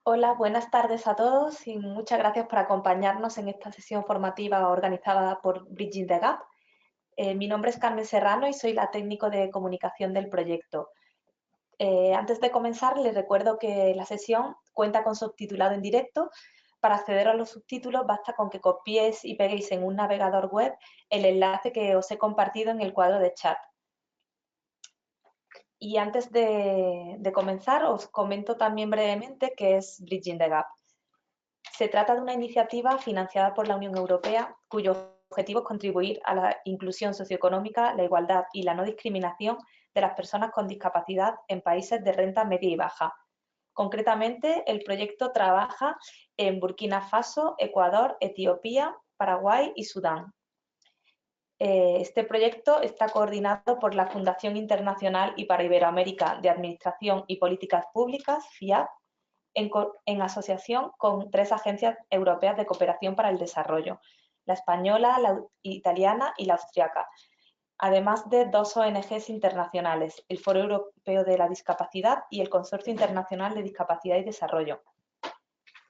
Hola, buenas tardes a todos y muchas gracias por acompañarnos en esta sesión formativa organizada por Bridging the Gap. Mi nombre es Carmen Serrano y soy la técnico de comunicación del proyecto. Antes de comenzar, les recuerdo que la sesión cuenta con subtitulado en directo. Para acceder a los subtítulos basta con que copiéis y peguéis en un navegador web el enlace que os he compartido en el cuadro de chat. Y antes de comenzar, os comento también brevemente qué es Bridging the Gap. Se trata de una iniciativa financiada por la Unión Europea cuyo objetivo es contribuir a la inclusión socioeconómica, la igualdad y la no discriminación de las personas con discapacidad en países de renta media y baja. Concretamente, el proyecto trabaja en Burkina Faso, Ecuador, Etiopía, Paraguay y Sudán. Este proyecto está coordinado por la Fundación Internacional y para Iberoamérica de Administración y Políticas Públicas, FIAP, en asociación con 3 agencias europeas de cooperación para el desarrollo, la española, la italiana y la austriaca, además de 2 ONGs internacionales, el Foro Europeo de la Discapacidad y el Consorcio Internacional de Discapacidad y Desarrollo.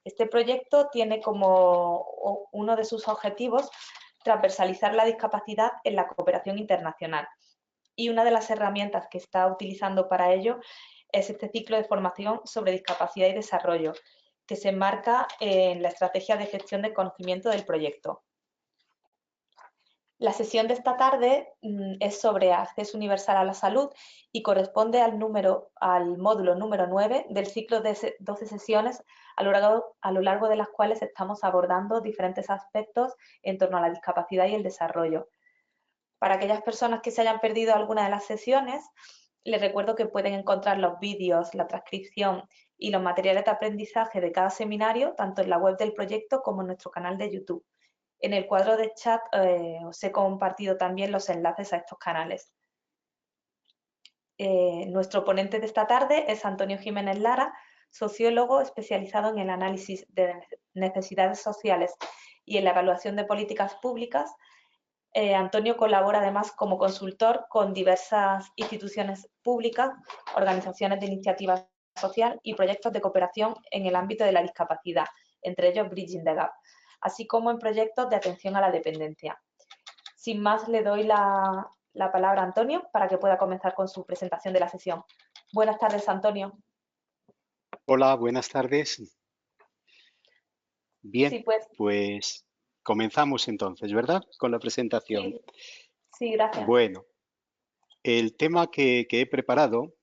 Este proyecto tiene como uno de sus objetivos transversalizar la discapacidad en la cooperación internacional. Y una de las herramientas que está utilizando para ello es este ciclo de formación sobre discapacidad y desarrollo, que se enmarca en la estrategia de gestión de conocimiento del proyecto. La sesión de esta tarde es sobre acceso universal a la salud y corresponde al módulo número 9 del ciclo de 12 sesiones a lo largo de las cuales estamos abordando diferentes aspectos en torno a la discapacidad y el desarrollo. Para aquellas personas que se hayan perdido alguna de las sesiones, les recuerdo que pueden encontrar los vídeos, la transcripción y los materiales de aprendizaje de cada seminario, tanto en la web del proyecto como en nuestro canal de YouTube. En el cuadro de chat os he compartido también los enlaces a estos canales. Nuestro ponente de esta tarde es Antonio Jiménez Lara, sociólogo especializado en el análisis de necesidades sociales y en la evaluación de políticas públicas. Antonio colabora además como consultor con diversas instituciones públicas, organizaciones de iniciativa social y proyectos de cooperación en el ámbito de la discapacidad, entre ellos Bridging the Gap, así como en proyectos de atención a la dependencia. Sin más, le doy la palabra a Antonio para que pueda comenzar con su presentación de la sesión. Buenas tardes, Antonio. Hola, buenas tardes. Bien, Sí, pues, pues comenzamos entonces, ¿verdad? Con la presentación. sí, sí, gracias. Bueno, el tema que he preparado,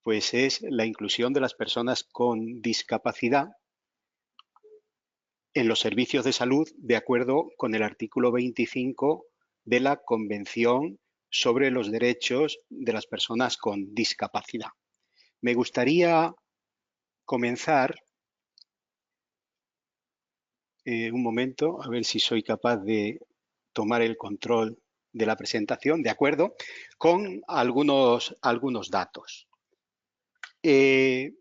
pues es la inclusión de las personas con discapacidad en los servicios de salud de acuerdo con el artículo 25 de la Convención sobre los Derechos de las Personas con Discapacidad. Me gustaría comenzar, un momento, a ver si soy capaz de tomar el control de la presentación, ¿de acuerdo? Con algunos datos. En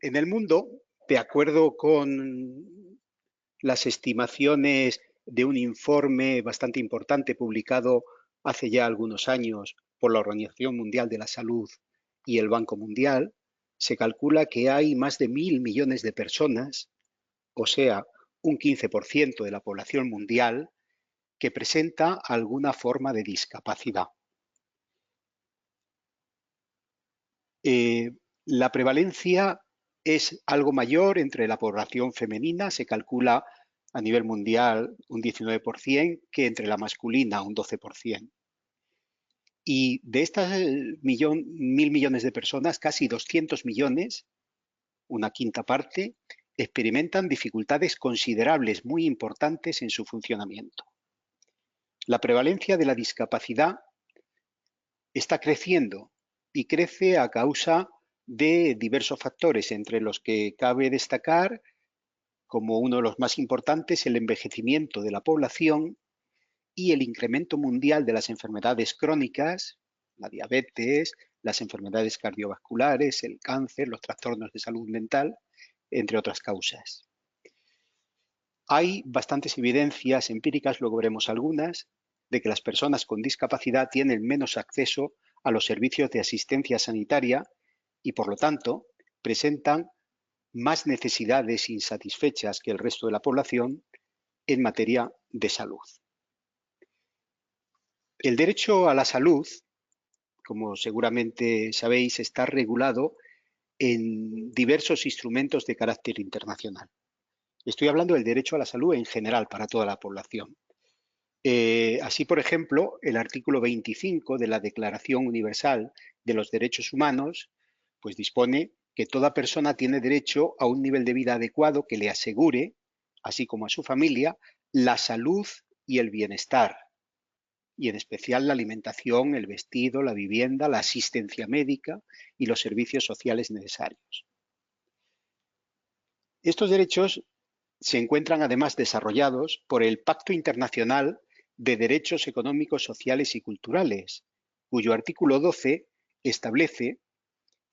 el mundo, de acuerdo con las estimaciones de un informe bastante importante publicado hace ya algunos años por la Organización Mundial de la Salud y el Banco Mundial, se calcula que hay más de 1.000 millones de personas, o sea, un 15% de la población mundial, que presenta alguna forma de discapacidad. La prevalencia es algo mayor entre la población femenina, se calcula a nivel mundial un 19%, que entre la masculina un 12%. Y de estas 1.000 millones de personas, casi 200 millones, una quinta parte, experimentan dificultades considerables, muy importantes en su funcionamiento. La prevalencia de la discapacidad está creciendo y crece a causa de diversos factores, entre los que cabe destacar como uno de los más importantes el envejecimiento de la población y el incremento mundial de las enfermedades crónicas, la diabetes, las enfermedades cardiovasculares, el cáncer, los trastornos de salud mental, entre otras causas. Hay bastantes evidencias empíricas, luego veremos algunas, de que las personas con discapacidad tienen menos acceso a los servicios de asistencia sanitaria y, por lo tanto, presentan más necesidades insatisfechas que el resto de la población en materia de salud. El derecho a la salud, como seguramente sabéis, está regulado en diversos instrumentos de carácter internacional. Estoy hablando del derecho a la salud en general para toda la población. Así, por ejemplo, el artículo 25 de la Declaración Universal de los Derechos Humanos, pues dispone que toda persona tiene derecho a un nivel de vida adecuado que le asegure, así como a su familia, la salud y el bienestar, y en especial la alimentación, el vestido, la vivienda, la asistencia médica y los servicios sociales necesarios. Estos derechos se encuentran además desarrollados por el Pacto Internacional de Derechos Económicos, Sociales y Culturales, cuyo artículo 12 establece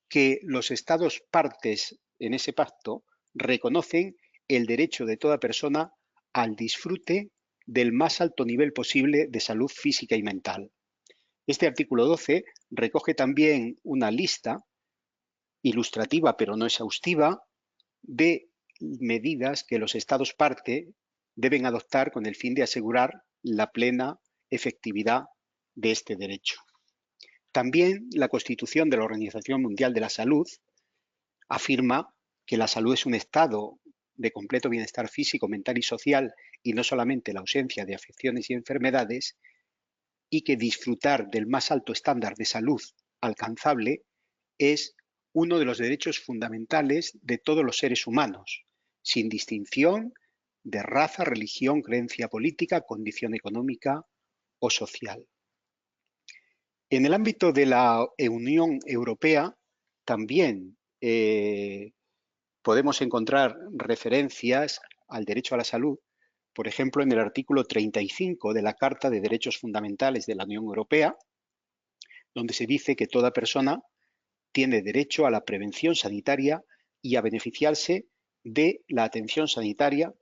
que los Estados partes en ese pacto reconocen el derecho de toda persona al disfrute del más alto nivel posible de salud física y mental. Este artículo 12 recoge también una lista ilustrativa, pero no exhaustiva, de medidas que los Estados parte deben adoptar con el fin de asegurar la plena efectividad de este derecho. También la Constitución de la Organización Mundial de la Salud afirma que la salud es un estado de completo bienestar físico, mental y social, y no solamente la ausencia de afecciones y enfermedades, y que disfrutar del más alto estándar de salud alcanzable es uno de los derechos fundamentales de todos los seres humanos, sin distinción de raza, religión, creencia política, condición económica o social. En el ámbito de la Unión Europea también podemos encontrar referencias al derecho a la salud, por ejemplo, en el artículo 35 de la Carta de Derechos Fundamentales de la Unión Europea, donde se dice que toda persona tiene derecho a la prevención sanitaria y a beneficiarse de la atención sanitaria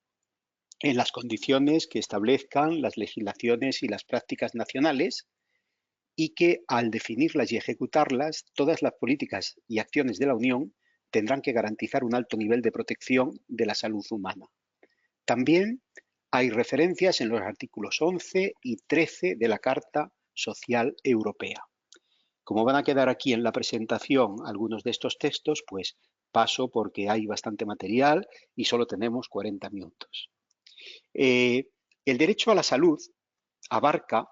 en las condiciones que establezcan las legislaciones y las prácticas nacionales, y que al definirlas y ejecutarlas, todas las políticas y acciones de la Unión tendrán que garantizar un alto nivel de protección de la salud humana. También hay referencias en los artículos 11 y 13 de la Carta Social Europea. Como van a quedar aquí en la presentación algunos de estos textos, pues paso porque hay bastante material y solo tenemos 40 minutos. El derecho a la salud abarca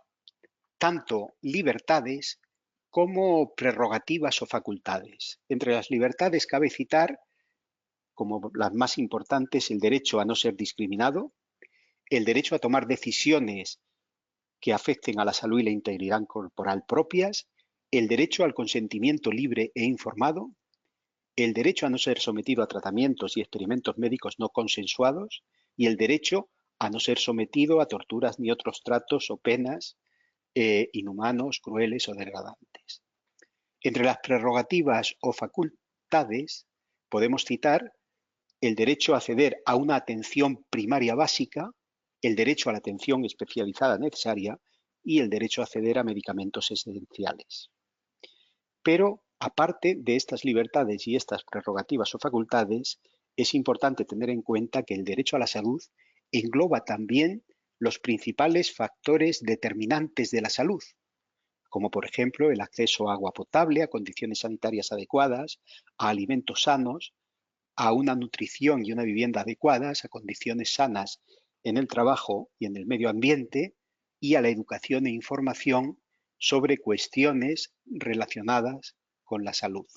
tanto libertades como prerrogativas o facultades. Entre las libertades cabe citar como las más importantes el derecho a no ser discriminado, el derecho a tomar decisiones que afecten a la salud y la integridad corporal propias, el derecho al consentimiento libre e informado, el derecho a no ser sometido a tratamientos y experimentos médicos no consensuados y el derecho a no ser sometido a torturas ni otros tratos o penas inhumanos, crueles o degradantes. Entre las prerrogativas o facultades podemos citar el derecho a acceder a una atención primaria básica, el derecho a la atención especializada necesaria y el derecho a acceder a medicamentos esenciales. Pero, aparte de estas libertades y estas prerrogativas o facultades, es importante tener en cuenta que el derecho a la salud engloba también los principales factores determinantes de la salud, como por ejemplo el acceso a agua potable, a condiciones sanitarias adecuadas, a alimentos sanos, a una nutrición y una vivienda adecuadas, a condiciones sanas en el trabajo y en el medio ambiente, y a la educación e información sobre cuestiones relacionadas con la salud.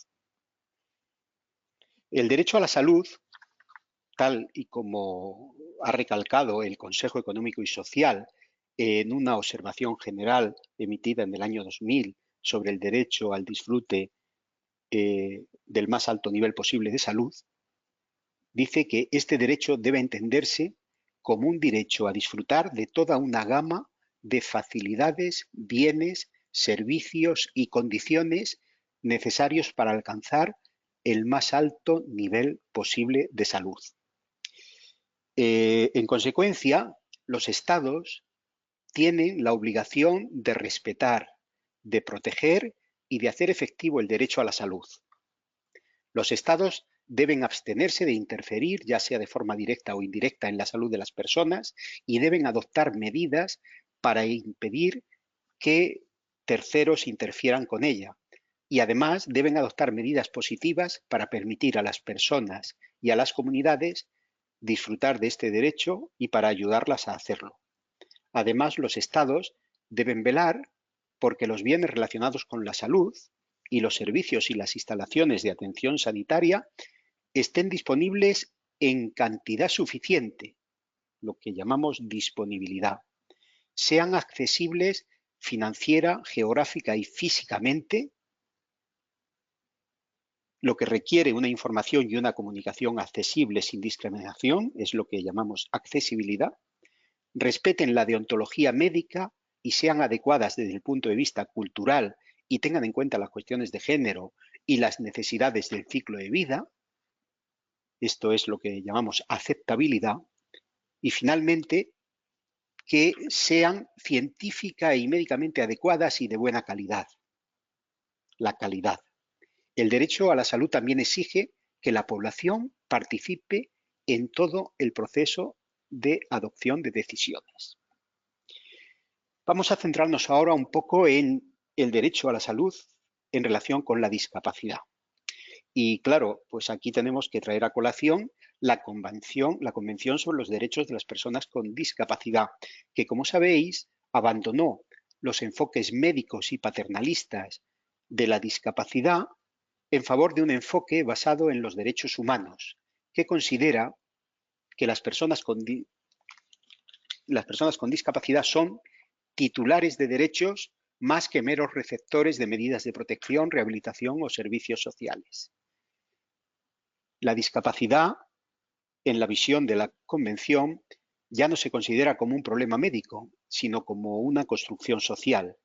El derecho a la salud, tal y como ha recalcado el Consejo Económico y Social en una observación general emitida en el año 2000 sobre el derecho al disfrute del más alto nivel posible de salud, dice que este derecho debe entenderse como un derecho a disfrutar de toda una gama de facilidades, bienes, servicios y condiciones necesarios para alcanzar el más alto nivel posible de salud. En consecuencia, los Estados tienen la obligación de respetar, de proteger y de hacer efectivo el derecho a la salud. Los Estados deben abstenerse de interferir, ya sea de forma directa o indirecta, en la salud de las personas y deben adoptar medidas para impedir que terceros interfieran con ella. Y además deben adoptar medidas positivas para permitir a las personas y a las comunidades disfrutar de este derecho y para ayudarlas a hacerlo. Además, los Estados deben velar porque los bienes relacionados con la salud y los servicios y las instalaciones de atención sanitaria estén disponibles en cantidad suficiente, lo que llamamos disponibilidad, sean accesibles financiera, geográfica y físicamente, lo que requiere una información y una comunicación accesible sin discriminación, es lo que llamamos accesibilidad, respeten la deontología médica y sean adecuadas desde el punto de vista cultural y tengan en cuenta las cuestiones de género y las necesidades del ciclo de vida. Esto es lo que llamamos aceptabilidad. Y finalmente, que sean científica y médicamente adecuadas y de buena calidad. La calidad. El derecho a la salud también exige que la población participe en todo el proceso de adopción de decisiones. Vamos a centrarnos ahora un poco en el derecho a la salud en relación con la discapacidad. Y claro, pues aquí tenemos que traer a colación la Convención sobre los Derechos de las Personas con Discapacidad, que, como sabéis, abandonó los enfoques médicos y paternalistas de la discapacidad en favor de un enfoque basado en los derechos humanos, que considera que las personas con discapacidad son titulares de derechos más que meros receptores de medidas de protección, rehabilitación o servicios sociales. La discapacidad, en la visión de la Convención, ya no se considera como un problema médico, sino como una construcción social.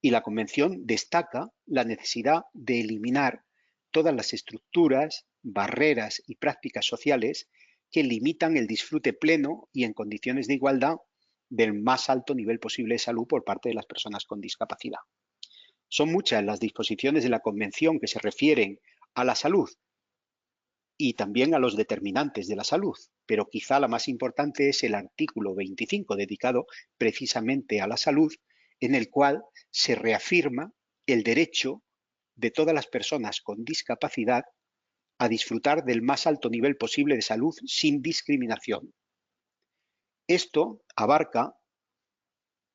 Y la Convención destaca la necesidad de eliminar todas las estructuras, barreras y prácticas sociales que limitan el disfrute pleno y en condiciones de igualdad del más alto nivel posible de salud por parte de las personas con discapacidad. Son muchas las disposiciones de la Convención que se refieren a la salud y también a los determinantes de la salud, pero quizá la más importante es el artículo 25 dedicado precisamente a la salud, en el cual se reafirma el derecho de todas las personas con discapacidad a disfrutar del más alto nivel posible de salud sin discriminación. Esto abarca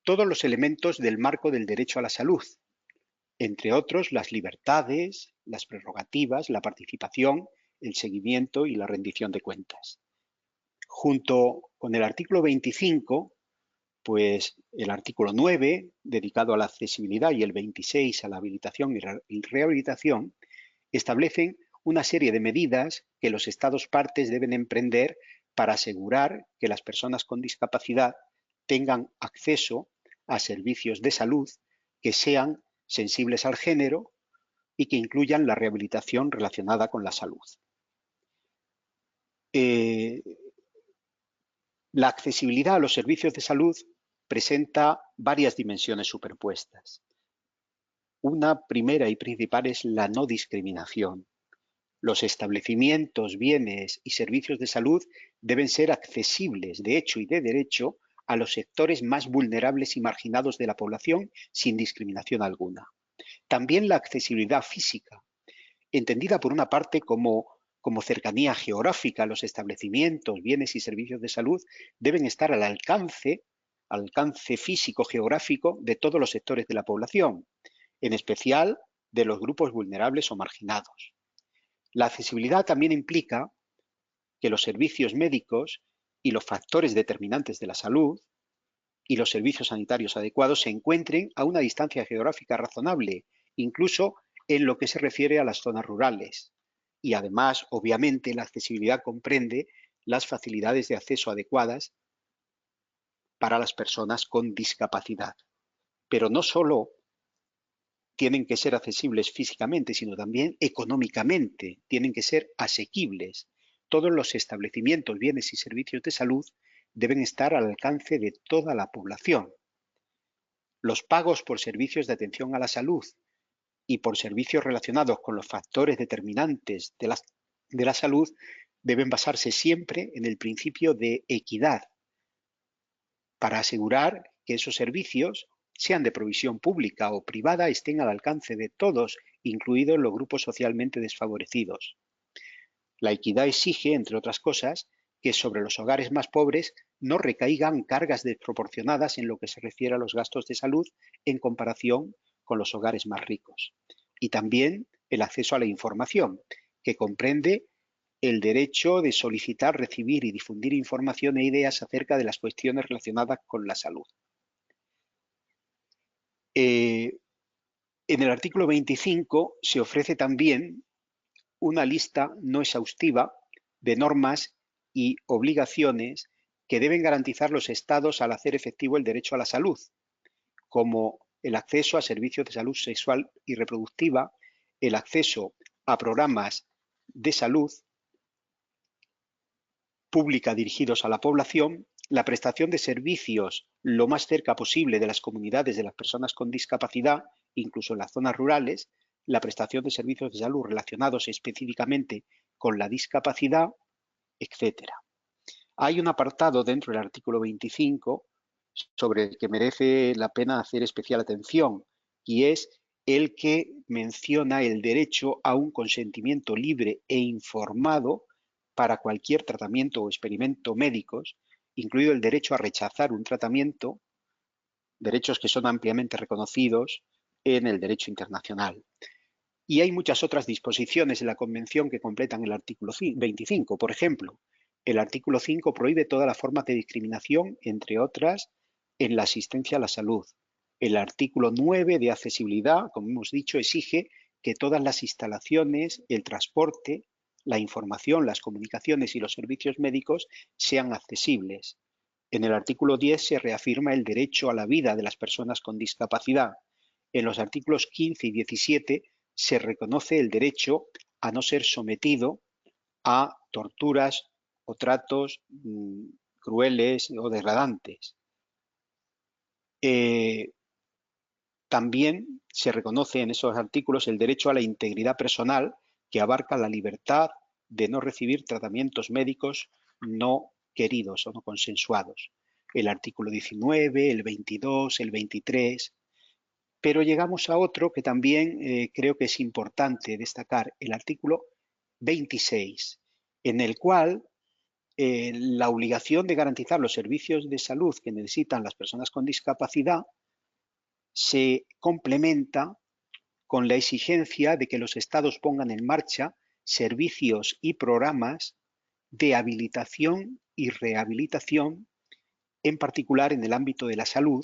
todos los elementos del marco del derecho a la salud, entre otros las libertades, las prerrogativas, la participación, el seguimiento y la rendición de cuentas. Junto con el artículo 25, pues el artículo 9, dedicado a la accesibilidad, y el 26 a la habilitación y rehabilitación, establecen una serie de medidas que los Estados partes deben emprender para asegurar que las personas con discapacidad tengan acceso a servicios de salud que sean sensibles al género y que incluyan la rehabilitación relacionada con la salud. La accesibilidad a los servicios de salud presenta varias dimensiones superpuestas. Una primera y principal es la no discriminación. Los establecimientos, bienes y servicios de salud deben ser accesibles de hecho y de derecho a los sectores más vulnerables y marginados de la población sin discriminación alguna. También la accesibilidad física, entendida por una parte como cercanía geográfica. Los establecimientos, bienes y servicios de salud deben estar al alcance físico geográfico de todos los sectores de la población, en especial de los grupos vulnerables o marginados. La accesibilidad también implica que los servicios médicos y los factores determinantes de la salud y los servicios sanitarios adecuados se encuentren a una distancia geográfica razonable, incluso en lo que se refiere a las zonas rurales. Y además, obviamente, la accesibilidad comprende las facilidades de acceso adecuadas para las personas con discapacidad. Pero no solo tienen que ser accesibles físicamente, sino también económicamente, tienen que ser asequibles. Todos los establecimientos, bienes y servicios de salud deben estar al alcance de toda la población. Los pagos por servicios de atención a la salud y por servicios relacionados con los factores determinantes de las de la salud deben basarse siempre en el principio de equidad para asegurar que esos servicios, sean de provisión pública o privada, estén al alcance de todos, incluidos los grupos socialmente desfavorecidos. La equidad exige, entre otras cosas, que sobre los hogares más pobres no recaigan cargas desproporcionadas en lo que se refiere a los gastos de salud en comparación con los hogares más ricos. Y también el acceso a la información, que comprende el derecho de solicitar, recibir y difundir información e ideas acerca de las cuestiones relacionadas con la salud. En el artículo 25 se ofrece también una lista no exhaustiva de normas y obligaciones que deben garantizar los Estados al hacer efectivo el derecho a la salud, como el acceso a servicios de salud sexual y reproductiva, el acceso a programas de salud pública dirigidos a la población, la prestación de servicios lo más cerca posible de las comunidades de las personas con discapacidad, incluso en las zonas rurales, la prestación de servicios de salud relacionados específicamente con la discapacidad, etc. Hay un apartado dentro del artículo 25 sobre el que merece la pena hacer especial atención, y es el que menciona el derecho a un consentimiento libre e informado para cualquier tratamiento o experimento médicos, incluido el derecho a rechazar un tratamiento, derechos que son ampliamente reconocidos en el derecho internacional. Y hay muchas otras disposiciones en la Convención que completan el artículo 25. Por ejemplo, el artículo 5 prohíbe todas las formas de discriminación, entre otras, en la asistencia a la salud. El artículo 9 de accesibilidad, como hemos dicho, exige que todas las instalaciones, el transporte, la información, las comunicaciones y los servicios médicos sean accesibles. En el artículo 10 se reafirma el derecho a la vida de las personas con discapacidad. En los artículos 15 y 17 se reconoce el derecho a no ser sometido a torturas o tratos crueles o degradantes. También se reconoce en esos artículos el derecho a la integridad personal, que abarca la libertad de no recibir tratamientos médicos no queridos o no consensuados. El artículo 19, el 22, el 23. Pero llegamos a otro que también creo que es importante destacar, el artículo 26, en el cual la obligación de garantizar los servicios de salud que necesitan las personas con discapacidad se complementa con la exigencia de que los Estados pongan en marcha servicios y programas de habilitación y rehabilitación, en particular en el ámbito de la salud,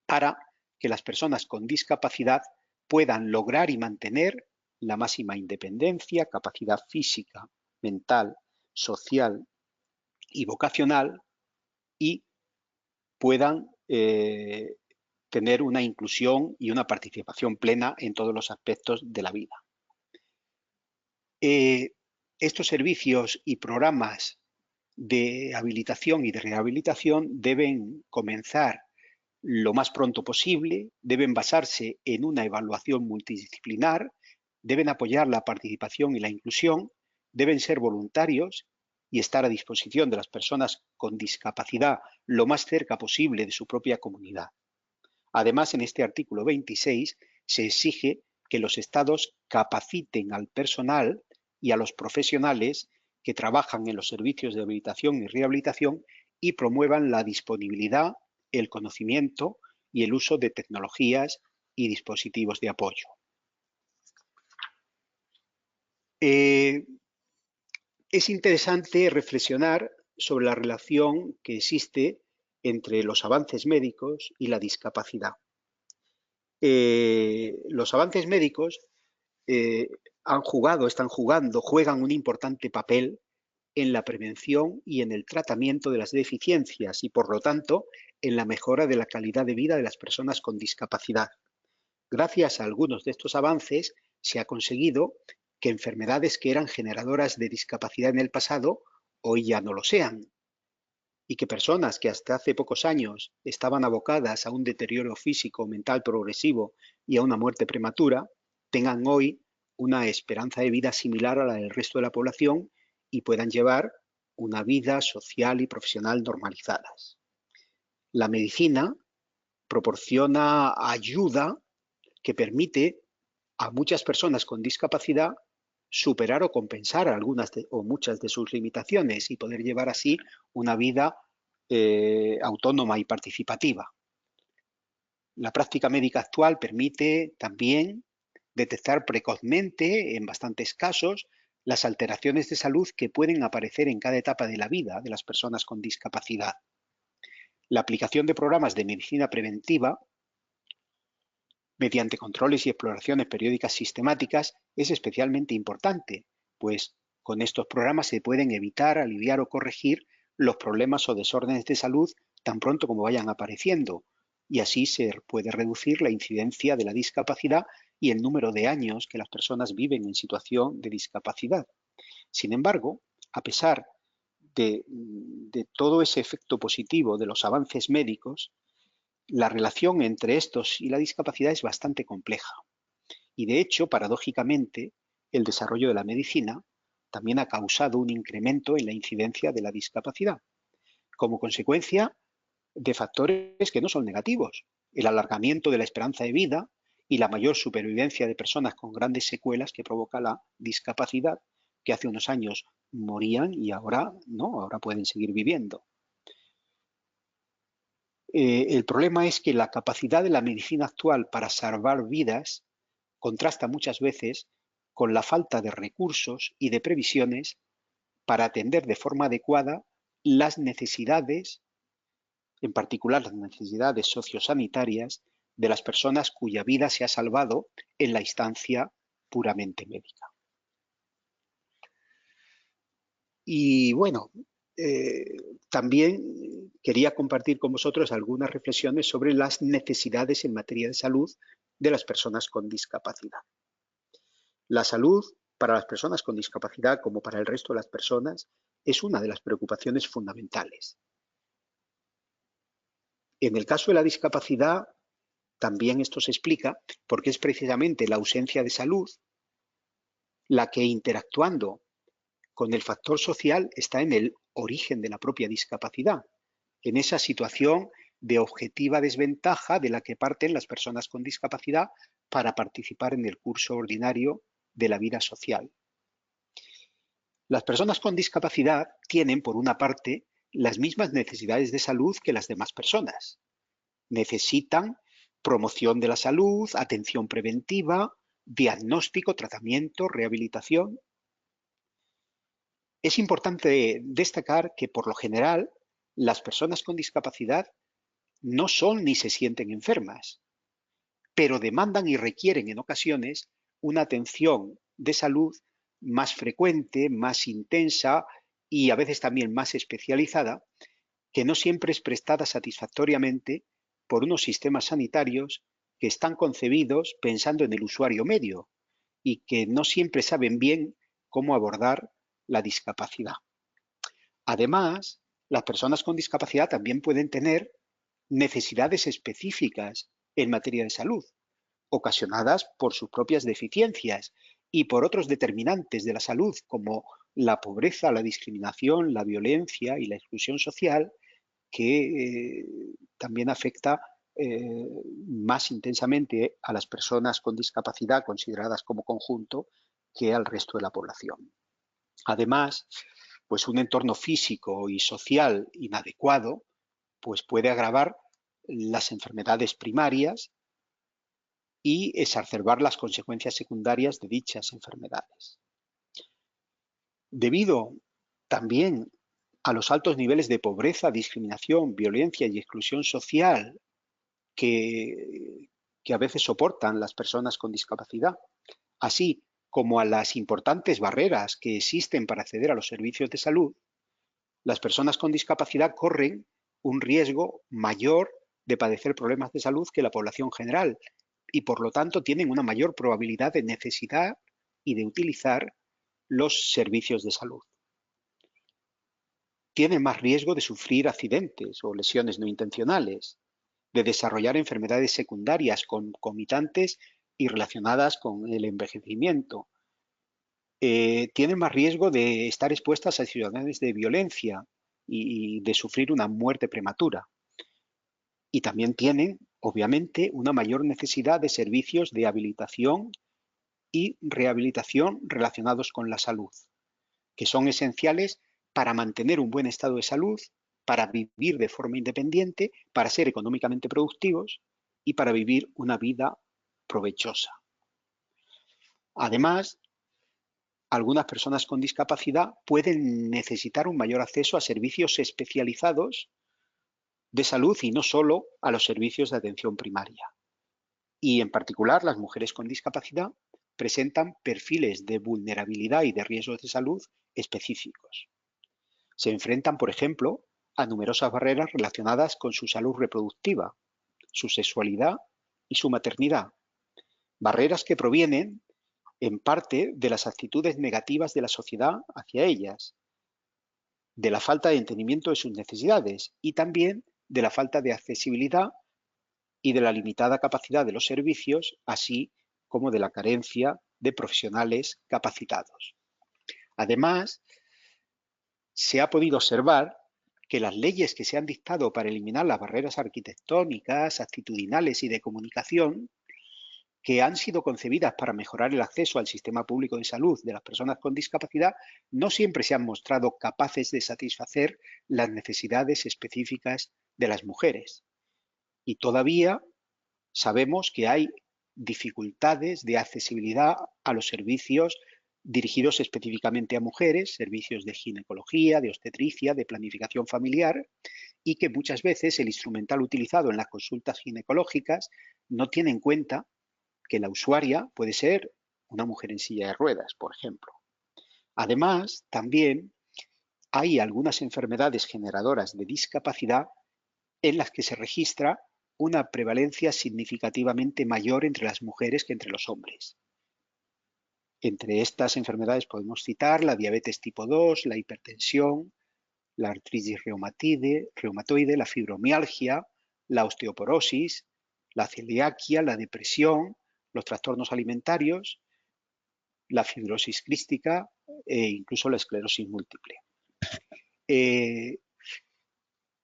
para que las personas con discapacidad puedan lograr y mantener la máxima independencia, capacidad física, mental, social y vocacional, y puedan tener una inclusión y una participación plena en todos los aspectos de la vida. Estos servicios y programas de habilitación y de rehabilitación deben comenzar lo más pronto posible, deben basarse en una evaluación multidisciplinar, deben apoyar la participación y la inclusión, deben ser voluntarios y estar a disposición de las personas con discapacidad lo más cerca posible de su propia comunidad. Además, en este artículo 26 se exige que los Estados capaciten al personal y a los profesionales que trabajan en los servicios de habilitación y rehabilitación y promuevan la disponibilidad, el conocimiento y el uso de tecnologías y dispositivos de apoyo. Es interesante reflexionar sobre la relación que existe entre los avances médicos y la discapacidad. Los avances médicos juegan un importante papel en la prevención y en el tratamiento de las deficiencias y, por lo tanto, en la mejora de la calidad de vida de las personas con discapacidad. Gracias a algunos de estos avances se ha conseguido que enfermedades que eran generadoras de discapacidad en el pasado hoy ya no lo sean, y que personas que hasta hace pocos años estaban abocadas a un deterioro físico o mental progresivo y a una muerte prematura, tengan hoy una esperanza de vida similar a la del resto de la población y puedan llevar una vida social y profesional normalizadas. La medicina proporciona ayuda que permite a muchas personas con discapacidad superar o compensar algunas o muchas de sus limitaciones y poder llevar así una vida autónoma y participativa. La práctica médica actual permite también detectar precozmente, en bastantes casos, las alteraciones de salud que pueden aparecer en cada etapa de la vida de las personas con discapacidad. La aplicación de programas de medicina preventiva mediante controles y exploraciones periódicas sistemáticas es especialmente importante, pues con estos programas se pueden evitar, aliviar o corregir los problemas o desórdenes de salud tan pronto como vayan apareciendo, y así se puede reducir la incidencia de la discapacidad y el número de años que las personas viven en situación de discapacidad. Sin embargo, a pesar de todo ese efecto positivo de los avances médicos, la relación entre estos y la discapacidad es bastante compleja. Y de hecho, paradójicamente, el desarrollo de la medicina también ha causado un incremento en la incidencia de la discapacidad, como consecuencia de factores que no son negativos: el alargamiento de la esperanza de vida y la mayor supervivencia de personas con grandes secuelas que provoca la discapacidad, que hace unos años morían y ahora no, ahora pueden seguir viviendo. El problema es que la capacidad de la medicina actual para salvar vidas contrasta muchas veces con la falta de recursos y de previsiones para atender de forma adecuada las necesidades, en particular las necesidades sociosanitarias, de las personas cuya vida se ha salvado en la instancia puramente médica. Y bueno, también quería compartir con vosotros algunas reflexiones sobre las necesidades en materia de salud de las personas con discapacidad. La salud para las personas con discapacidad, como para el resto de las personas, es una de las preocupaciones fundamentales. En el caso de la discapacidad, también esto se explica porque es precisamente la ausencia de salud la que, interactuando con el factor social, está en el origen de la propia discapacidad, en esa situación de objetiva desventaja de la que parten las personas con discapacidad para participar en el curso ordinario de la vida social. Las personas con discapacidad tienen, por una parte, las mismas necesidades de salud que las demás personas. Necesitan promoción de la salud, atención preventiva, diagnóstico, tratamiento, rehabilitación. Es importante destacar que, por lo general, las personas con discapacidad no son ni se sienten enfermas, pero demandan y requieren en ocasiones una atención de salud más frecuente, más intensa y a veces también más especializada, que no siempre es prestada satisfactoriamente por unos sistemas sanitarios que están concebidos pensando en el usuario medio y que no siempre saben bien cómo abordar la discapacidad. Además, las personas con discapacidad también pueden tener necesidades específicas en materia de salud, ocasionadas por sus propias deficiencias y por otros determinantes de la salud, como la pobreza, la discriminación, la violencia y la exclusión social, que también afecta más intensamente a las personas con discapacidad consideradas como conjunto que al resto de la población. Además, pues un entorno físico y social inadecuado pues puede agravar las enfermedades primarias y exacerbar las consecuencias secundarias de dichas enfermedades. Debido también a los altos niveles de pobreza, discriminación, violencia y exclusión social que a veces soportan las personas con discapacidad, así como a las importantes barreras que existen para acceder a los servicios de salud, las personas con discapacidad corren un riesgo mayor de padecer problemas de salud que la población general y, por lo tanto, tienen una mayor probabilidad de necesidad y de utilizar los servicios de salud. Tienen más riesgo de sufrir accidentes o lesiones no intencionales, de desarrollar enfermedades secundarias concomitantes y relacionadas con el envejecimiento. Tienen más riesgo de estar expuestas a situaciones de violencia y de sufrir una muerte prematura. Y también tienen, obviamente, una mayor necesidad de servicios de habilitación y rehabilitación relacionados con la salud, que son esenciales para mantener un buen estado de salud, para vivir de forma independiente, para ser económicamente productivos y para vivir una vida provechosa. Además, algunas personas con discapacidad pueden necesitar un mayor acceso a servicios especializados de salud y no solo a los servicios de atención primaria. Y en particular, las mujeres con discapacidad presentan perfiles de vulnerabilidad y de riesgos de salud específicos. Se enfrentan, por ejemplo, a numerosas barreras relacionadas con su salud reproductiva, su sexualidad y su maternidad. Barreras que provienen, en parte, de las actitudes negativas de la sociedad hacia ellas, de la falta de entendimiento de sus necesidades y también de la falta de accesibilidad y de la limitada capacidad de los servicios, así como de la carencia de profesionales capacitados. Además, se ha podido observar que las leyes que se han dictado para eliminar las barreras arquitectónicas, actitudinales y de comunicación, que han sido concebidas para mejorar el acceso al sistema público de salud de las personas con discapacidad, no siempre se han mostrado capaces de satisfacer las necesidades específicas de las mujeres. Y todavía sabemos que hay dificultades de accesibilidad a los servicios dirigidos específicamente a mujeres, servicios de ginecología, de obstetricia, de planificación familiar, y que muchas veces el instrumental utilizado en las consultas ginecológicas no tiene en cuenta que la usuaria puede ser una mujer en silla de ruedas, por ejemplo. Además, también hay algunas enfermedades generadoras de discapacidad en las que se registra una prevalencia significativamente mayor entre las mujeres que entre los hombres. Entre estas enfermedades podemos citar la diabetes tipo 2, la hipertensión, la artritis reumatoide, la fibromialgia, la osteoporosis, la celiaquia, la depresión, los trastornos alimentarios, la fibrosis quística e incluso la esclerosis múltiple.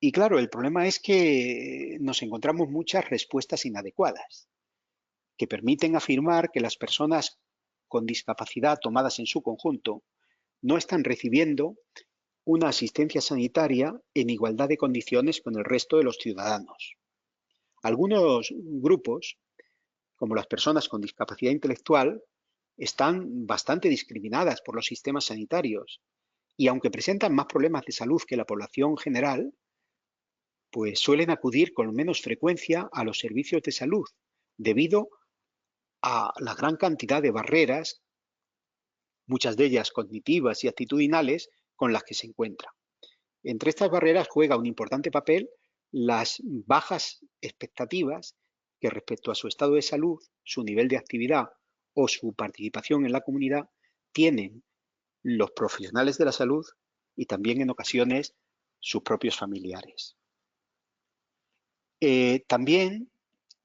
Y claro, el problema es que nos encontramos muchas respuestas inadecuadas que permiten afirmar que las personas con discapacidad tomadas en su conjunto no están recibiendo una asistencia sanitaria en igualdad de condiciones con el resto de los ciudadanos. Algunos grupos, como las personas con discapacidad intelectual, están bastante discriminadas por los sistemas sanitarios y aunque presentan más problemas de salud que la población general, pues suelen acudir con menos frecuencia a los servicios de salud debido a la gran cantidad de barreras, muchas de ellas cognitivas y actitudinales, con las que se encuentran. Entre estas barreras juega un importante papel las bajas expectativas que respecto a su estado de salud, su nivel de actividad o su participación en la comunidad tienen los profesionales de la salud y también en ocasiones sus propios familiares. También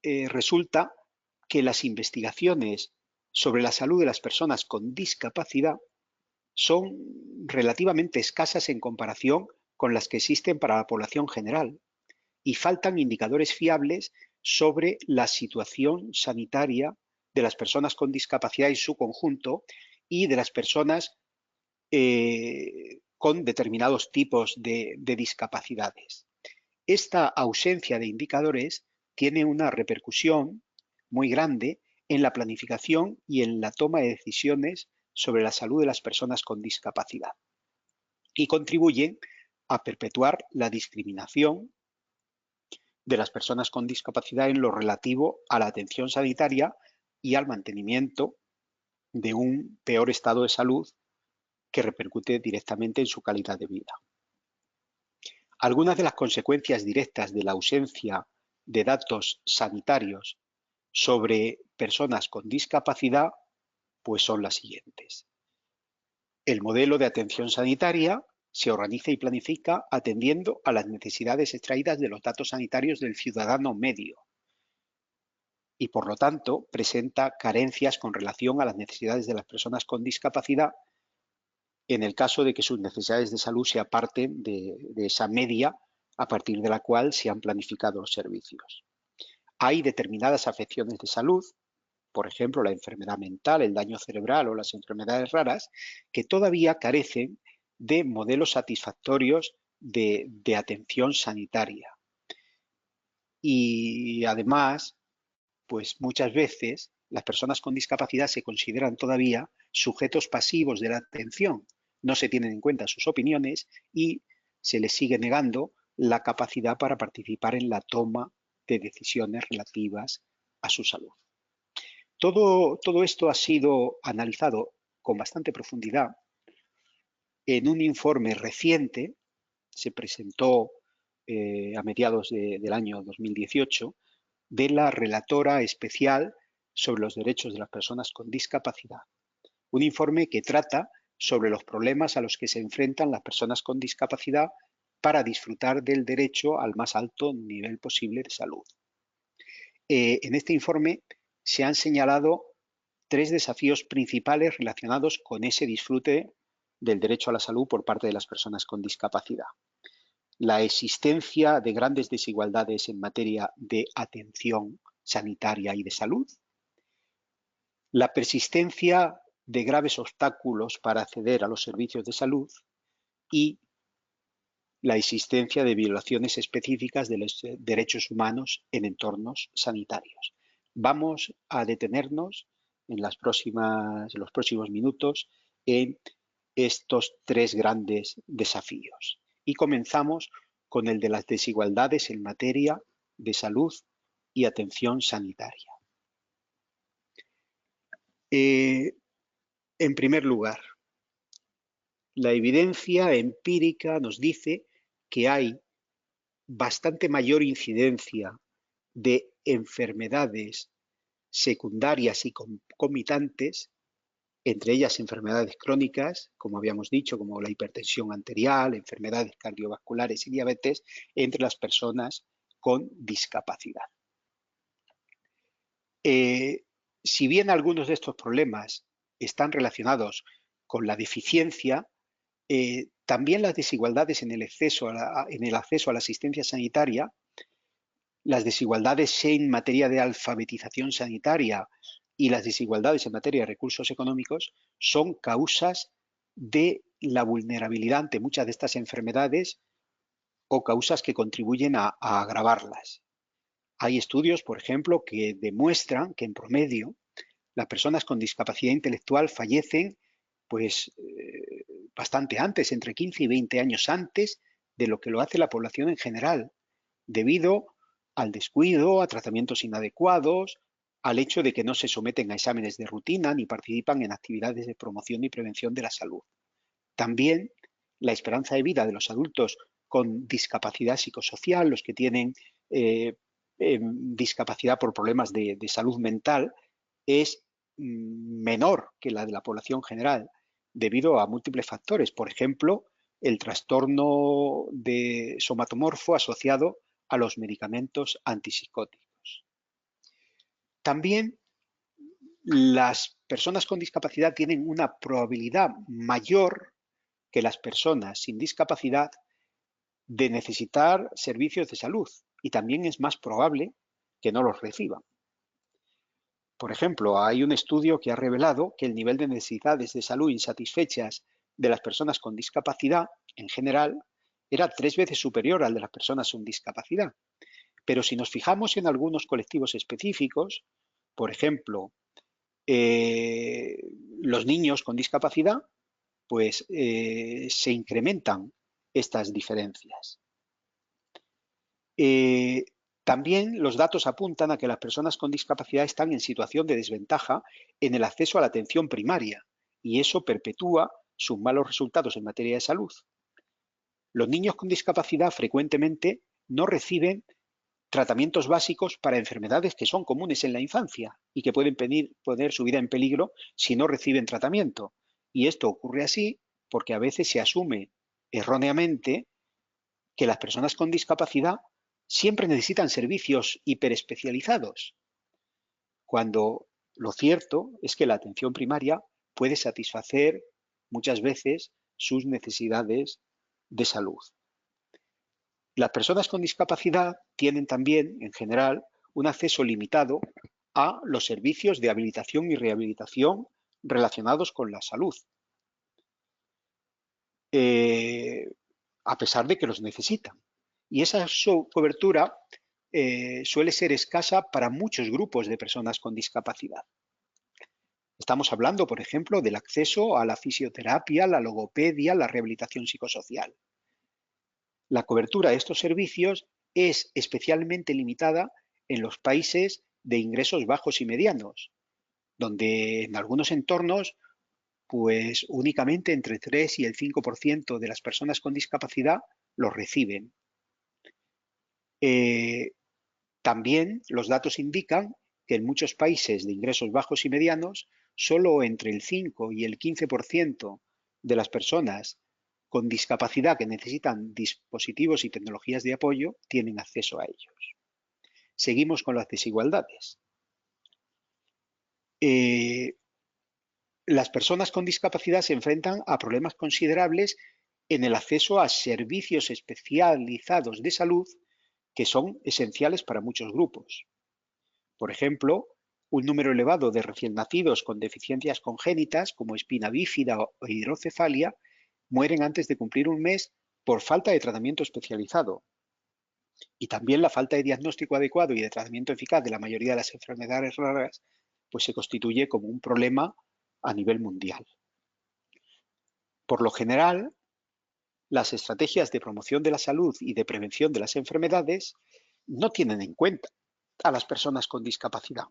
resulta que las investigaciones sobre la salud de las personas con discapacidad son relativamente escasas en comparación con las que existen para la población general y faltan indicadores fiables sobre la situación sanitaria de las personas con discapacidad en su conjunto y de las personas con determinados tipos de discapacidades. Esta ausencia de indicadores tiene una repercusión muy grande en la planificación y en la toma de decisiones sobre la salud de las personas con discapacidad y contribuyen a perpetuar la discriminación de las personas con discapacidad en lo relativo a la atención sanitaria y al mantenimiento de un peor estado de salud que repercute directamente en su calidad de vida. Algunas de las consecuencias directas de la ausencia de datos sanitarios sobre personas con discapacidad pues son las siguientes. El modelo de atención sanitaria se organiza y planifica atendiendo a las necesidades extraídas de los datos sanitarios del ciudadano medio. y, por lo tanto, presenta carencias con relación a las necesidades de las personas con discapacidad en el caso de que sus necesidades de salud se aparten de esa media a partir de la cual se han planificado los servicios. Hay determinadas afecciones de salud, por ejemplo, la enfermedad mental, el daño cerebral o las enfermedades raras, que todavía carecen de modelos satisfactorios de atención sanitaria. Y además, pues muchas veces las personas con discapacidad se consideran todavía sujetos pasivos de la atención. No se tienen en cuenta sus opiniones y se les sigue negando la capacidad para participar en la toma de decisiones relativas a su salud. Todo esto ha sido analizado con bastante profundidad en un informe reciente, se presentó a mediados del año 2018, de la relatora especial sobre los derechos de las personas con discapacidad. Un informe que trata sobre los problemas a los que se enfrentan las personas con discapacidad para disfrutar del derecho al más alto nivel posible de salud. En este informe se han señalado 3 desafíos principales relacionados con ese disfrute del derecho a la salud por parte de las personas con discapacidad. La existencia de grandes desigualdades en materia de atención sanitaria y de salud, la persistencia de graves obstáculos para acceder a los servicios de salud y la existencia de violaciones específicas de los derechos humanos en entornos sanitarios. Vamos a detenernos en los próximos minutos en estos 3 grandes desafíos. Y comenzamos con el de las desigualdades en materia de salud y atención sanitaria. En primer lugar, la evidencia empírica nos dice que hay bastante mayor incidencia de enfermedades secundarias y concomitantes, entre ellas enfermedades crónicas, como habíamos dicho, como la hipertensión arterial, enfermedades cardiovasculares y diabetes, entre las personas con discapacidad. Si bien algunos de estos problemas están relacionados con la deficiencia, también las desigualdades en el acceso a la asistencia sanitaria, las desigualdades en materia de alfabetización sanitaria y las desigualdades en materia de recursos económicos son causas de la vulnerabilidad ante muchas de estas enfermedades o causas que contribuyen a agravarlas. Hay estudios, por ejemplo, que demuestran que en promedio las personas con discapacidad intelectual fallecen pues bastante antes, entre 15 y 20 años antes de lo que lo hace la población en general, debido al descuido, a tratamientos inadecuados, al hecho de que no se someten a exámenes de rutina ni participan en actividades de promoción y prevención de la salud. También la esperanza de vida de los adultos con discapacidad psicosocial, los que tienen discapacidad por problemas de salud mental, es menor que la de la población general debido a múltiples factores. Por ejemplo, el trastorno de somatomorfo asociado a los medicamentos antipsicóticos. También las personas con discapacidad tienen una probabilidad mayor que las personas sin discapacidad de necesitar servicios de salud y también es más probable que no los reciban. Por ejemplo, hay un estudio que ha revelado que el nivel de necesidades de salud insatisfechas de las personas con discapacidad, en general, era 3 veces superior al de las personas sin discapacidad. Pero si nos fijamos en algunos colectivos específicos, por ejemplo, los niños con discapacidad, pues se incrementan estas diferencias. También los datos apuntan a que las personas con discapacidad están en situación de desventaja en el acceso a la atención primaria y eso perpetúa sus malos resultados en materia de salud. Los niños con discapacidad frecuentemente no reciben tratamientos básicos para enfermedades que son comunes en la infancia y que pueden poner su vida en peligro si no reciben tratamiento. Y esto ocurre así porque a veces se asume erróneamente que las personas con discapacidad siempre necesitan servicios hiperespecializados. cuando lo cierto es que la atención primaria puede satisfacer muchas veces sus necesidades de salud. Las personas con discapacidad tienen también, en general, un acceso limitado a los servicios de habilitación y rehabilitación relacionados con la salud, a pesar de que los necesitan. Y esa cobertura suele ser escasa para muchos grupos de personas con discapacidad. Estamos hablando, por ejemplo, del acceso a la fisioterapia, la logopedia, la rehabilitación psicosocial. La cobertura de estos servicios es especialmente limitada en los países de ingresos bajos y medianos, donde en algunos entornos, pues únicamente entre 3 y el 5% de las personas con discapacidad los reciben. También los datos indican que en muchos países de ingresos bajos y medianos, solo entre el 5 y el 15% de las personas con discapacidad que necesitan dispositivos y tecnologías de apoyo tienen acceso a ellos. Seguimos con las desigualdades. Las personas con discapacidad se enfrentan a problemas considerables en el acceso a servicios especializados de salud que son esenciales para muchos grupos. Por ejemplo, un número elevado de recién nacidos con deficiencias congénitas como espina bífida o hidrocefalia mueren antes de cumplir un mes por falta de tratamiento especializado. Y también la falta de diagnóstico adecuado y de tratamiento eficaz de la mayoría de las enfermedades raras pues se constituye como un problema a nivel mundial. Por lo general, las estrategias de promoción de la salud y de prevención de las enfermedades no tienen en cuenta a las personas con discapacidad.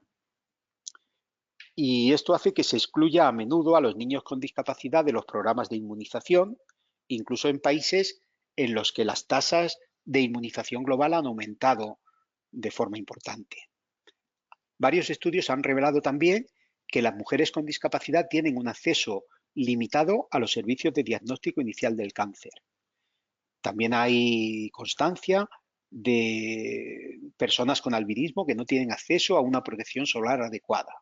Y esto hace que se excluya a menudo a los niños con discapacidad de los programas de inmunización, incluso en países en los que las tasas de inmunización global han aumentado de forma importante. Varios estudios han revelado también que las mujeres con discapacidad tienen un acceso limitado a los servicios de diagnóstico inicial del cáncer. También hay constancia de personas con albinismo que no tienen acceso a una protección solar adecuada.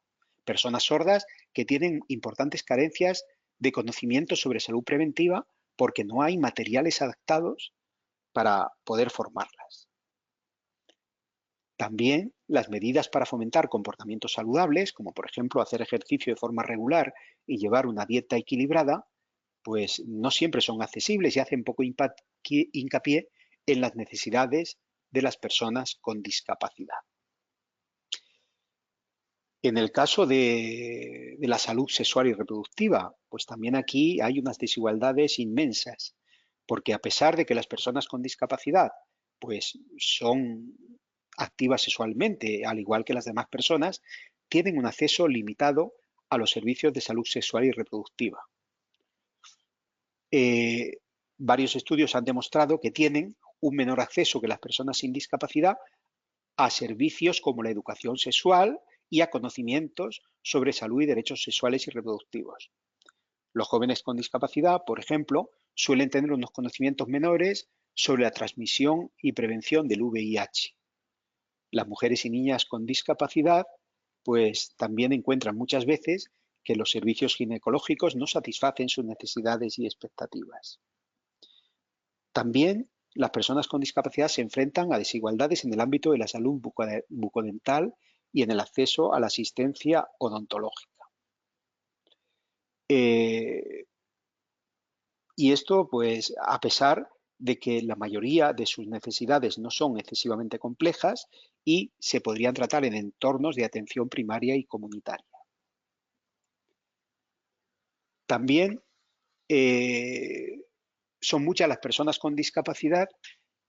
Personas sordas que tienen importantes carencias de conocimiento sobre salud preventiva porque no hay materiales adaptados para poder formarlas. También las medidas para fomentar comportamientos saludables, como por ejemplo hacer ejercicio de forma regular y llevar una dieta equilibrada, pues no siempre son accesibles y hacen poco hincapié en las necesidades de las personas con discapacidad. En el caso de la salud sexual y reproductiva, pues también aquí hay unas desigualdades inmensas, porque a pesar de que las personas con discapacidad pues son activas sexualmente, al igual que las demás personas, tienen un acceso limitado a los servicios de salud sexual y reproductiva. Varios estudios han demostrado que tienen un menor acceso que las personas sin discapacidad a servicios como la educación sexual y a conocimientos sobre salud y derechos sexuales y reproductivos. Los jóvenes con discapacidad, por ejemplo, suelen tener unos conocimientos menores sobre la transmisión y prevención del VIH. Las mujeres y niñas con discapacidad, pues también encuentran muchas veces que los servicios ginecológicos no satisfacen sus necesidades y expectativas. También las personas con discapacidad se enfrentan a desigualdades en el ámbito de la salud bucodental y en el acceso a la asistencia odontológica. Y esto, pues, a pesar de que la mayoría de sus necesidades no son excesivamente complejas y se podrían tratar en entornos de atención primaria y comunitaria. También son muchas las personas con discapacidad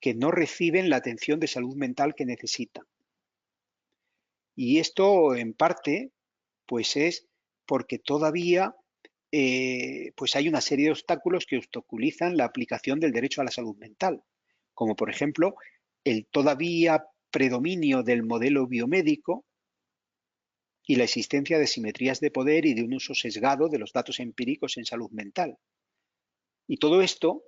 que no reciben la atención de salud mental que necesitan. Y esto, en parte, pues es porque todavía pues hay una serie de obstáculos que obstaculizan la aplicación del derecho a la salud mental, como por ejemplo el todavía predominio del modelo biomédico y la existencia de simetrías de poder y de un uso sesgado de los datos empíricos en salud mental. Y todo esto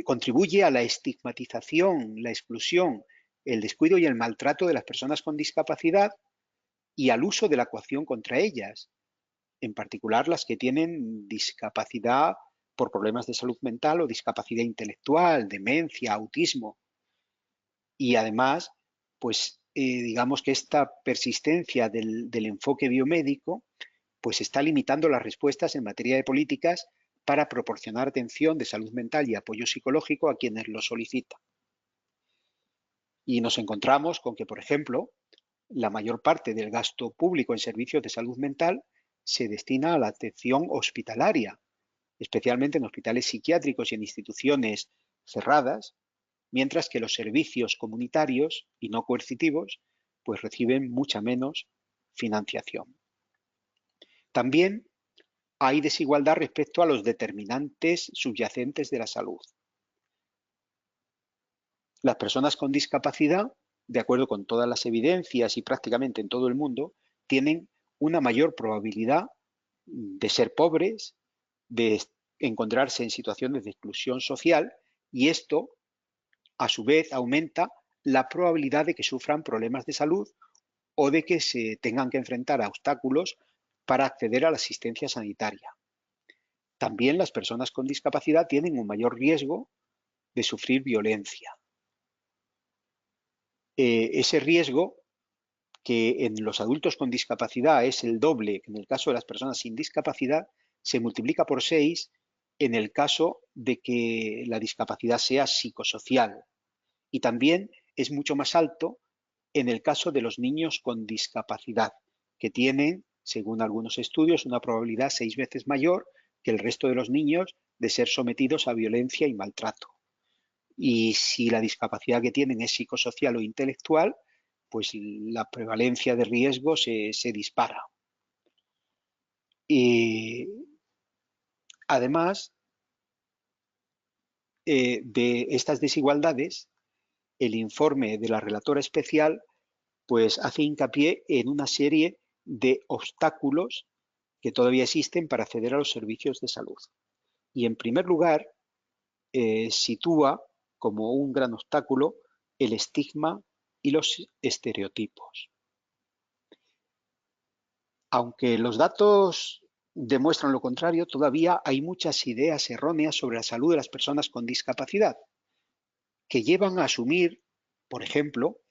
contribuye a la estigmatización, la exclusión el descuido y el maltrato de las personas con discapacidad y al uso de la coacción contra ellas, en particular las que tienen discapacidad por problemas de salud mental o discapacidad intelectual, demencia, autismo. Y además, pues digamos que esta persistencia del enfoque biomédico pues está limitando las respuestas en materia de políticas para proporcionar atención de salud mental y apoyo psicológico a quienes lo solicitan. Y nos encontramos con que, por ejemplo, la mayor parte del gasto público en servicios de salud mental se destina a la atención hospitalaria, especialmente en hospitales psiquiátricos y en instituciones cerradas, mientras que los servicios comunitarios y no coercitivos pues reciben mucha menos financiación. También hay desigualdad respecto a los determinantes subyacentes de la salud. Las personas con discapacidad, de acuerdo con todas las evidencias y prácticamente en todo el mundo, tienen una mayor probabilidad de ser pobres, de encontrarse en situaciones de exclusión social, y esto, a su vez, aumenta la probabilidad de que sufran problemas de salud o de que se tengan que enfrentar a obstáculos para acceder a la asistencia sanitaria. También las personas con discapacidad tienen un mayor riesgo de sufrir violencia. Ese riesgo, que en los adultos con discapacidad es el doble que en el caso de las personas sin discapacidad, se multiplica por 6 en el caso de que la discapacidad sea psicosocial. Y también es mucho más alto en el caso de los niños con discapacidad, que tienen, según algunos estudios, una probabilidad 6 veces mayor que el resto de los niños de ser sometidos a violencia y maltrato. Y si la discapacidad que tienen es psicosocial o intelectual, pues la prevalencia de riesgo se dispara. Y además de estas desigualdades, el informe de la relatora especial pues hace hincapié en una serie de obstáculos que todavía existen para acceder a los servicios de salud. Y en primer lugar, sitúa como un gran obstáculo el estigma y los estereotipos. Aunque los datos demuestran lo contrario, todavía hay muchas ideas erróneas sobre la salud de las personas con discapacidad, que llevan a asumir, por ejemplo,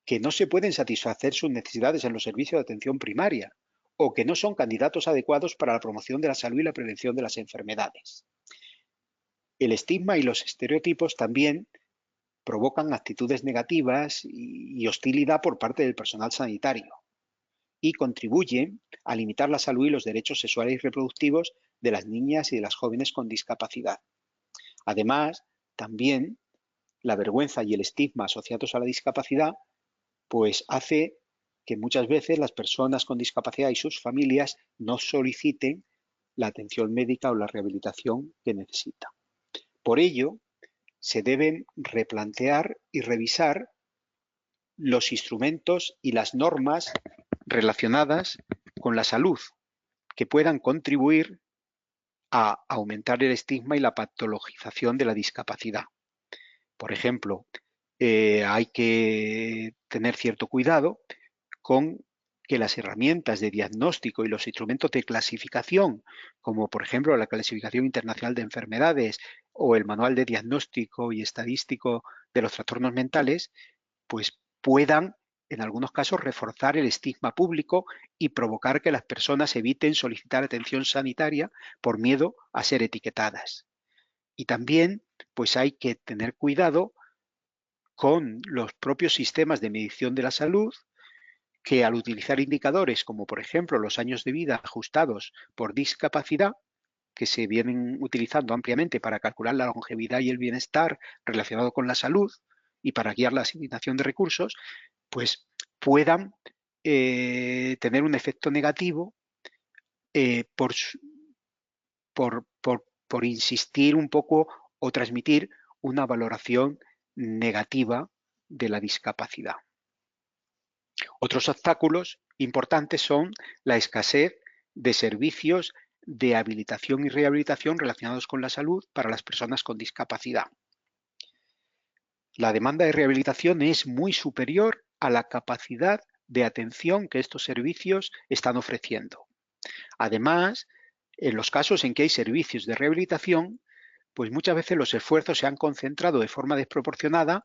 que no se pueden satisfacer sus necesidades en los servicios de atención primaria o que no son candidatos adecuados para la promoción de la salud y la prevención de las enfermedades. El estigma y los estereotipos también provocan actitudes negativas y hostilidad por parte del personal sanitario y contribuyen a limitar la salud y los derechos sexuales y reproductivos de las niñas y de las jóvenes con discapacidad. Además, también la vergüenza y el estigma asociados a la discapacidad pues hace que muchas veces las personas con discapacidad y sus familias no soliciten la atención médica o la rehabilitación que necesitan. Por ello, se deben replantear y revisar los instrumentos y las normas relacionadas con la salud que puedan contribuir a aumentar el estigma y la patologización de la discapacidad. Por ejemplo, hay que tener cierto cuidado con que las herramientas de diagnóstico y los instrumentos de clasificación, como por ejemplo la Clasificación Internacional de Enfermedades o el Manual de Diagnóstico y Estadístico de los Trastornos Mentales, pues puedan en algunos casos reforzar el estigma público y provocar que las personas eviten solicitar atención sanitaria por miedo a ser etiquetadas. Y también pues hay que tener cuidado con los propios sistemas de medición de la salud, que al utilizar indicadores como por ejemplo los años de vida ajustados por discapacidad, que se vienen utilizando ampliamente para calcular la longevidad y el bienestar relacionado con la salud y para guiar la asignación de recursos, pues puedan tener un efecto negativo por insistir un poco o transmitir una valoración negativa de la discapacidad. Otros obstáculos importantes son la escasez de servicios de habilitación y rehabilitación relacionados con la salud para las personas con discapacidad. La demanda de rehabilitación es muy superior a la capacidad de atención que estos servicios están ofreciendo. Además, en los casos en que hay servicios de rehabilitación, pues muchas veces los esfuerzos se han concentrado de forma desproporcionada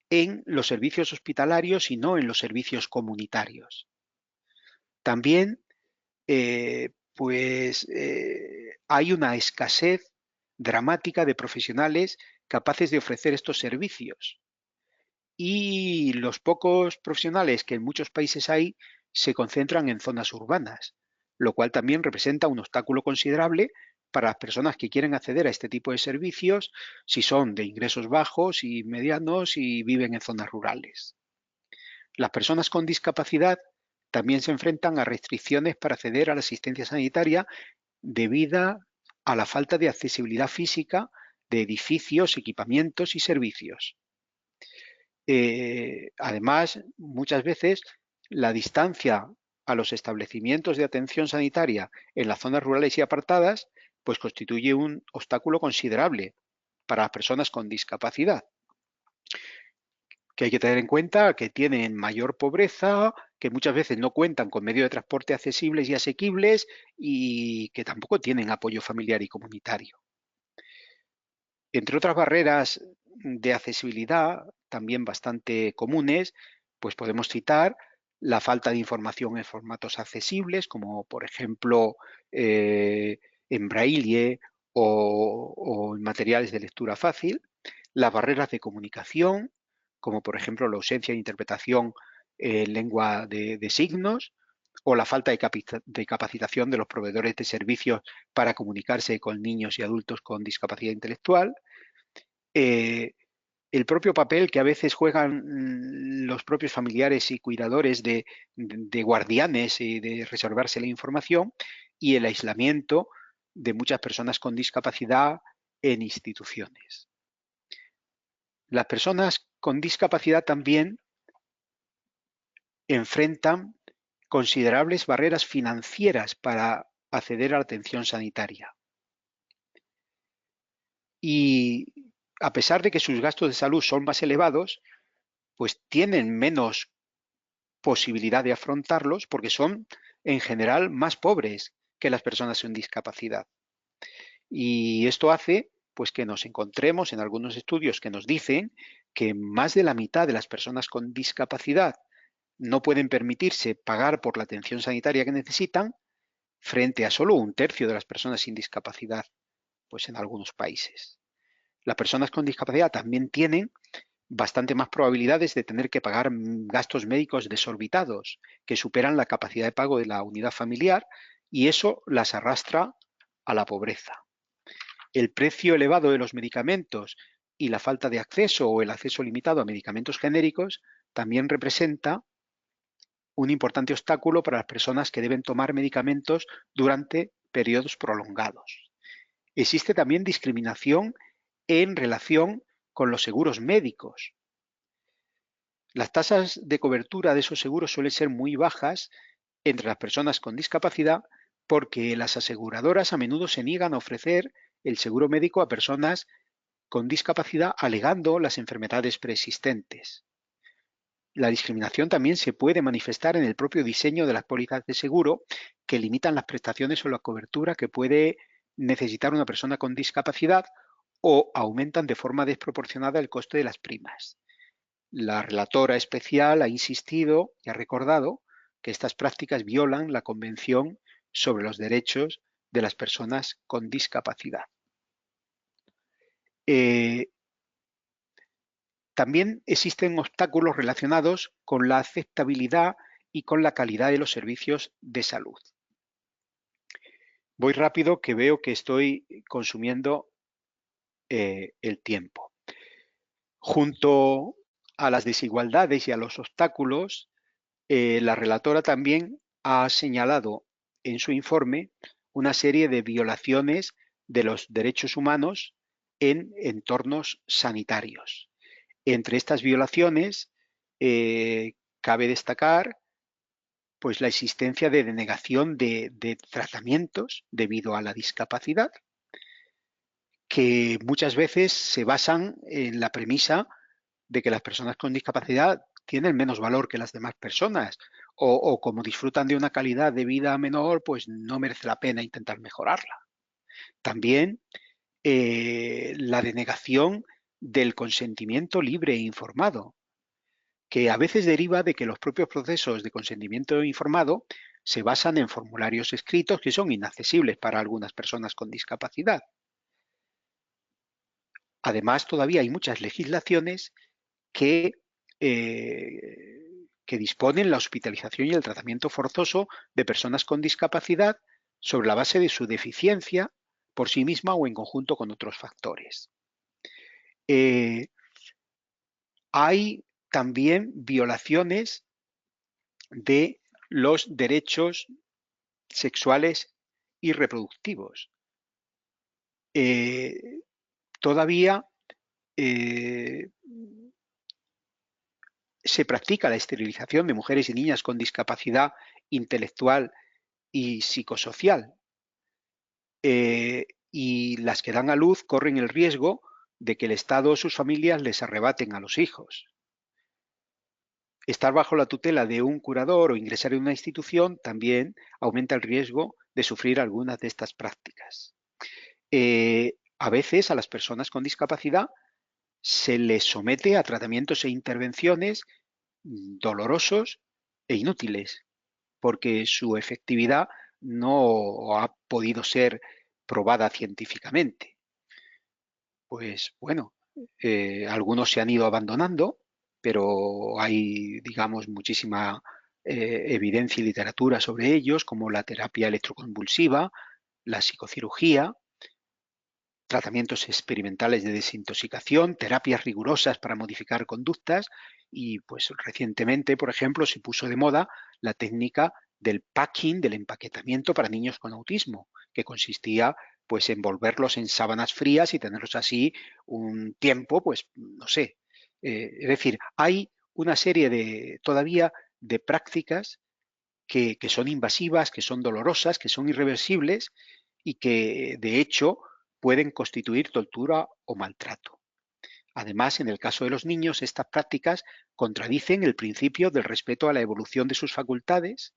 en los servicios hospitalarios y no en los servicios comunitarios. También, hay una escasez dramática de profesionales capaces de ofrecer estos servicios. Y los pocos profesionales que en muchos países hay se concentran en zonas urbanas, lo cual también representa un obstáculo considerable para las personas que quieren acceder a este tipo de servicios si son de ingresos bajos y medianos y viven en zonas rurales. Las personas con discapacidad también se enfrentan a restricciones para acceder a la asistencia sanitaria debido a la falta de accesibilidad física de edificios, equipamientos y servicios. Además, muchas veces la distancia a los establecimientos de atención sanitaria en las zonas rurales y apartadas, pues constituye un obstáculo considerable para las personas con discapacidad, que hay que tener en cuenta que tienen mayor pobreza, que muchas veces no cuentan con medios de transporte accesibles y asequibles y que tampoco tienen apoyo familiar y comunitario. Entre otras barreras de accesibilidad, también bastante comunes, pues podemos citar la falta de información en formatos accesibles, como por ejemplo en braille o en materiales de lectura fácil, las barreras de comunicación, como por ejemplo la ausencia de interpretación en lengua de signos, o la falta de capacitación de los proveedores de servicios para comunicarse con niños y adultos con discapacidad intelectual, eh, el propio papel que a veces juegan los propios familiares y cuidadores de guardianes y de reservarse la información, y el aislamiento de muchas personas con discapacidad en instituciones. Las personas con discapacidad también enfrentan considerables barreras financieras para acceder a la atención sanitaria. Y a pesar de que sus gastos de salud son más elevados, pues tienen menos posibilidad de afrontarlos porque son en general más pobres que las personas sin discapacidad. Y esto hace pues que nos encontremos en algunos estudios que nos dicen que más de la mitad de las personas con discapacidad no pueden permitirse pagar por la atención sanitaria que necesitan, frente a solo un tercio de las personas sin discapacidad, pues en algunos países. Las personas con discapacidad también tienen bastante más probabilidades de tener que pagar gastos médicos desorbitados que superan la capacidad de pago de la unidad familiar, y eso las arrastra a la pobreza. El precio elevado de los medicamentos y la falta de acceso o el acceso limitado a medicamentos genéricos también representa un importante obstáculo para las personas que deben tomar medicamentos durante periodos prolongados. Existe también discriminación en relación con los seguros médicos. Las tasas de cobertura de esos seguros suelen ser muy bajas entre las personas con discapacidad porque las aseguradoras a menudo se niegan a ofrecer el seguro médico a personas con discapacidad alegando las enfermedades preexistentes. La discriminación también se puede manifestar en el propio diseño de las pólizas de seguro, que limitan las prestaciones o la cobertura que puede necesitar una persona con discapacidad o aumentan de forma desproporcionada el coste de las primas. La relatora especial ha insistido y ha recordado que estas prácticas violan la Convención sobre los Derechos de las Personas con Discapacidad. También existen obstáculos relacionados con la aceptabilidad y con la calidad de los servicios de salud. Voy rápido, que veo que estoy consumiendo el tiempo. Junto a las desigualdades y a los obstáculos, la relatora también ha señalado en su informe una serie de violaciones de los derechos humanos en entornos sanitarios. Entre estas violaciones cabe destacar pues, la existencia de denegación de tratamientos debido a la discapacidad, que muchas veces se basan en la premisa de que las personas con discapacidad tienen menos valor que las demás personas o como disfrutan de una calidad de vida menor, pues no merece la pena intentar mejorarla. También la denegación del consentimiento libre e informado, que a veces deriva de que los propios procesos de consentimiento informado se basan en formularios escritos que son inaccesibles para algunas personas con discapacidad. Además, todavía hay muchas legislaciones que, que disponen la hospitalización y el tratamiento forzoso de personas con discapacidad sobre la base de su deficiencia por sí misma o en conjunto con otros factores. Hay también violaciones de los derechos sexuales y reproductivos. Todavía se practica la esterilización de mujeres y niñas con discapacidad intelectual y psicosocial. Y las que dan a luz corren el riesgo de que el Estado o sus familias les arrebaten a los hijos. Estar bajo la tutela de un curador o ingresar en una institución también aumenta el riesgo de sufrir algunas de estas prácticas. A veces a las personas con discapacidad se les somete a tratamientos e intervenciones dolorosos e inútiles, porque su efectividad no ha podido ser probada científicamente. Pues bueno, algunos se han ido abandonando, pero hay, digamos, muchísima evidencia y literatura sobre ellos, como la terapia electroconvulsiva, la psicocirugía, tratamientos experimentales de desintoxicación, terapias rigurosas para modificar conductas y pues recientemente, por ejemplo, se puso de moda la técnica del packing, del empaquetamiento para niños con autismo, que consistía pues en envolverlos en sábanas frías y tenerlos así un tiempo, pues no sé. Es decir, hay una serie de todavía de prácticas que son invasivas, que son dolorosas, que son irreversibles y que de hecho pueden constituir tortura o maltrato. Además, en el caso de los niños, estas prácticas contradicen el principio del respeto a la evolución de sus facultades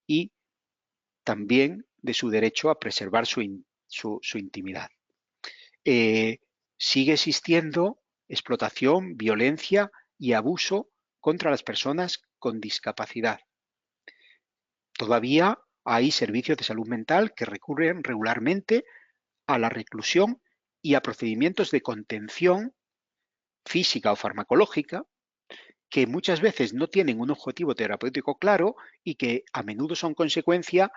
y también de su derecho a preservar su intimidad. Sigue existiendo explotación, violencia y abuso contra las personas con discapacidad. Todavía hay servicios de salud mental que recurren regularmente a la reclusión y a procedimientos de contención física o farmacológica que muchas veces no tienen un objetivo terapéutico claro y que a menudo son consecuencia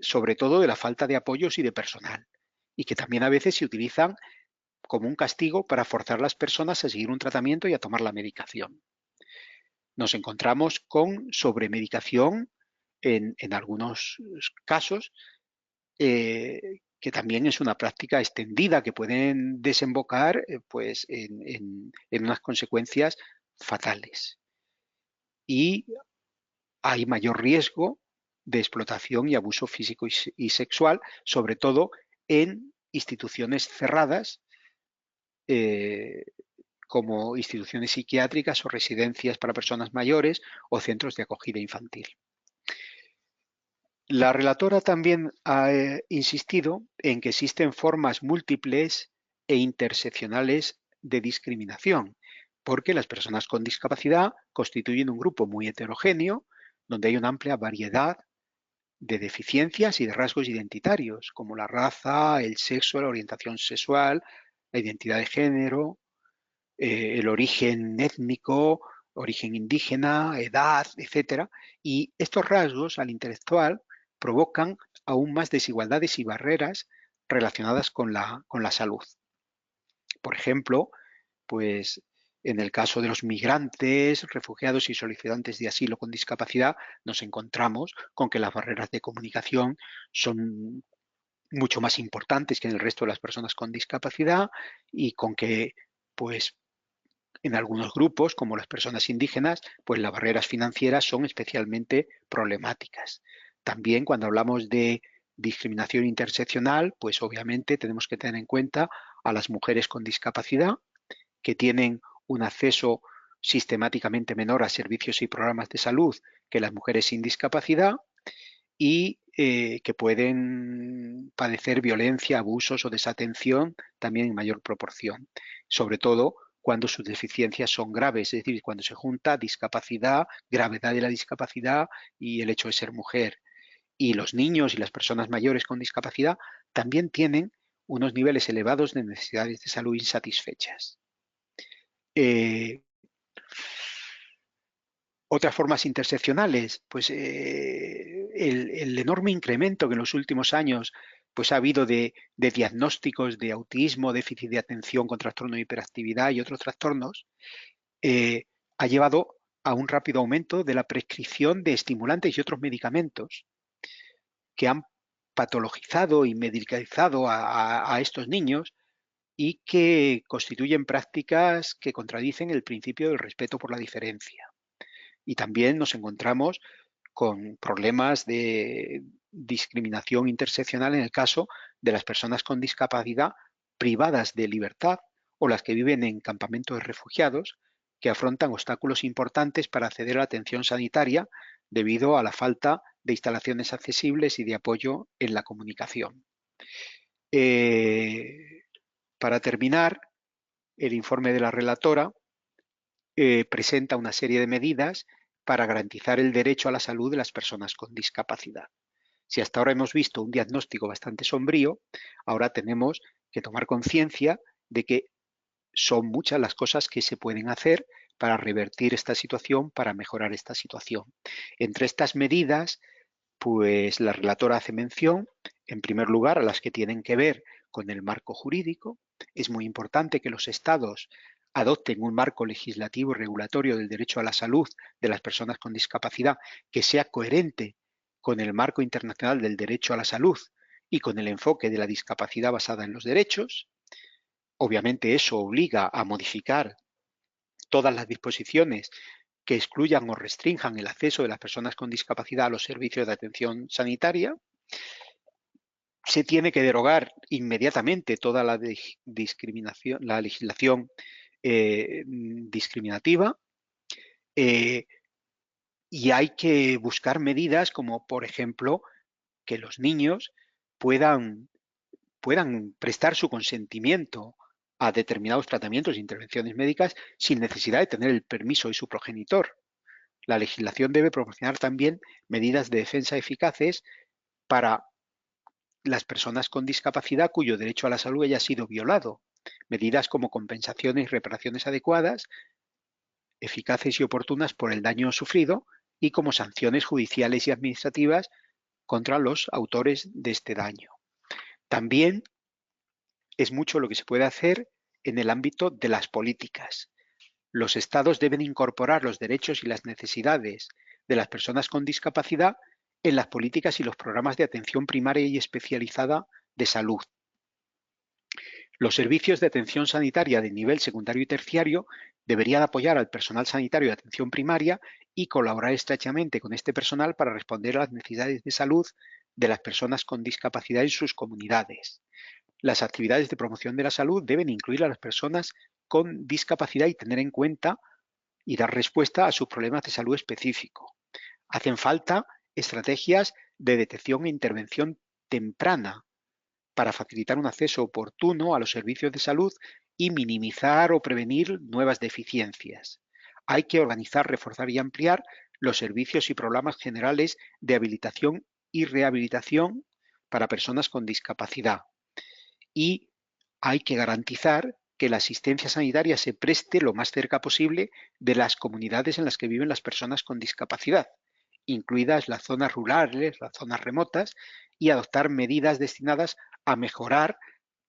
sobre todo de la falta de apoyos y de personal, y que también a veces se utilizan como un castigo para forzar a las personas a seguir un tratamiento y a tomar la medicación. Nos encontramos con sobremedicación en algunos casos, que también es una práctica extendida que pueden desembocar pues en unas consecuencias fatales. Y hay mayor riesgo de explotación y abuso físico y sexual, sobre todo en instituciones cerradas, como instituciones psiquiátricas o residencias para personas mayores o centros de acogida infantil. La relatora también ha insistido en que existen formas múltiples e interseccionales de discriminación, porque las personas con discapacidad constituyen un grupo muy heterogéneo, donde hay una amplia variedad de deficiencias y de rasgos identitarios, como la raza, el sexo, la orientación sexual, la identidad de género, el origen étnico, origen indígena, edad, etc. Y estos rasgos al intelectual provocan aún más desigualdades y barreras relacionadas con la salud. Por ejemplo, pues en el caso de los migrantes, refugiados y solicitantes de asilo con discapacidad, nos encontramos con que las barreras de comunicación son mucho más importantes que en el resto de las personas con discapacidad y con que, pues, en algunos grupos, como las personas indígenas, pues las barreras financieras son especialmente problemáticas. También cuando hablamos de discriminación interseccional, pues obviamente tenemos que tener en cuenta a las mujeres con discapacidad, que tienen un acceso sistemáticamente menor a servicios y programas de salud que las mujeres sin discapacidad y que pueden padecer violencia, abusos o desatención también en mayor proporción, sobre todo cuando sus deficiencias son graves, es decir, cuando se junta discapacidad, gravedad de la discapacidad y el hecho de ser mujer. Y los niños y las personas mayores con discapacidad también tienen unos niveles elevados de necesidades de salud insatisfechas. Otras formas interseccionales, pues el enorme incremento que en los últimos años pues ha habido de diagnósticos de autismo, déficit de atención con trastorno de hiperactividad y otros trastornos, ha llevado a un rápido aumento de la prescripción de estimulantes y otros medicamentos que han patologizado y medicalizado a estos niños y que constituyen prácticas que contradicen el principio del respeto por la diferencia. Y también nos encontramos con problemas de discriminación interseccional en el caso de las personas con discapacidad privadas de libertad o las que viven en campamentos de refugiados que afrontan obstáculos importantes para acceder a la atención sanitaria debido a la falta de instalaciones accesibles y de apoyo en la comunicación. Para terminar, el informe de la relatora presenta una serie de medidas para garantizar el derecho a la salud de las personas con discapacidad. Si hasta ahora hemos visto un diagnóstico bastante sombrío, ahora tenemos que tomar conciencia de que son muchas las cosas que se pueden hacer para revertir esta situación, para mejorar esta situación. Entre estas medidas, pues la relatora hace mención, en primer lugar, a las que tienen que ver con el marco jurídico. Es muy importante que los Estados adopten un marco legislativo y regulatorio del derecho a la salud de las personas con discapacidad que sea coherente con el marco internacional del derecho a la salud y con el enfoque de la discapacidad basada en los derechos. Obviamente eso obliga a modificar todas las disposiciones que excluyan o restrinjan el acceso de las personas con discapacidad a los servicios de atención sanitaria. Se tiene que derogar inmediatamente toda la discriminación, la legislación discriminativa y hay que buscar medidas como, por ejemplo, que los niños puedan prestar su consentimiento a determinados tratamientos e intervenciones médicas sin necesidad de tener el permiso de su progenitor. La legislación debe proporcionar también medidas de defensa eficaces para las personas con discapacidad cuyo derecho a la salud haya sido violado. Medidas como compensaciones y reparaciones adecuadas, eficaces y oportunas por el daño sufrido y como sanciones judiciales y administrativas contra los autores de este daño. También es mucho lo que se puede hacer en el ámbito de las políticas. Los Estados deben incorporar los derechos y las necesidades de las personas con discapacidad en las políticas y los programas de atención primaria y especializada de salud. Los servicios de atención sanitaria de nivel secundario y terciario deberían apoyar al personal sanitario de atención primaria y colaborar estrechamente con este personal para responder a las necesidades de salud de las personas con discapacidad en sus comunidades. Las actividades de promoción de la salud deben incluir a las personas con discapacidad y tener en cuenta y dar respuesta a sus problemas de salud específicos. Hacen falta estrategias de detección e intervención temprana para facilitar un acceso oportuno a los servicios de salud y minimizar o prevenir nuevas deficiencias. Hay que organizar, reforzar y ampliar los servicios y programas generales de habilitación y rehabilitación para personas con discapacidad. Y hay que garantizar que la asistencia sanitaria se preste lo más cerca posible de las comunidades en las que viven las personas con discapacidad, incluidas las zonas rurales, las zonas remotas, y adoptar medidas destinadas a mejorar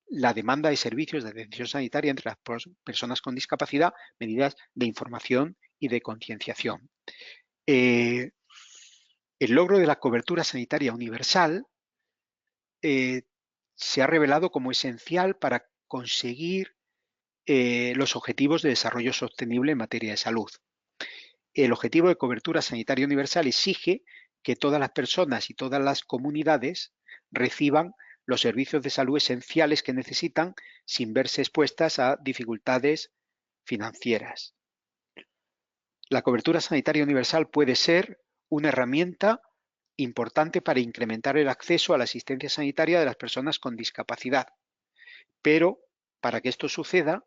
la demanda de servicios de atención sanitaria entre las personas con discapacidad, medidas de información y de concienciación. El logro de la cobertura sanitaria universal se ha revelado como esencial para conseguir los objetivos de desarrollo sostenible en materia de salud. El objetivo de cobertura sanitaria universal exige que todas las personas y todas las comunidades reciban los servicios de salud esenciales que necesitan sin verse expuestas a dificultades financieras. La cobertura sanitaria universal puede ser una herramienta importante para incrementar el acceso a la asistencia sanitaria de las personas con discapacidad. Pero para que esto suceda,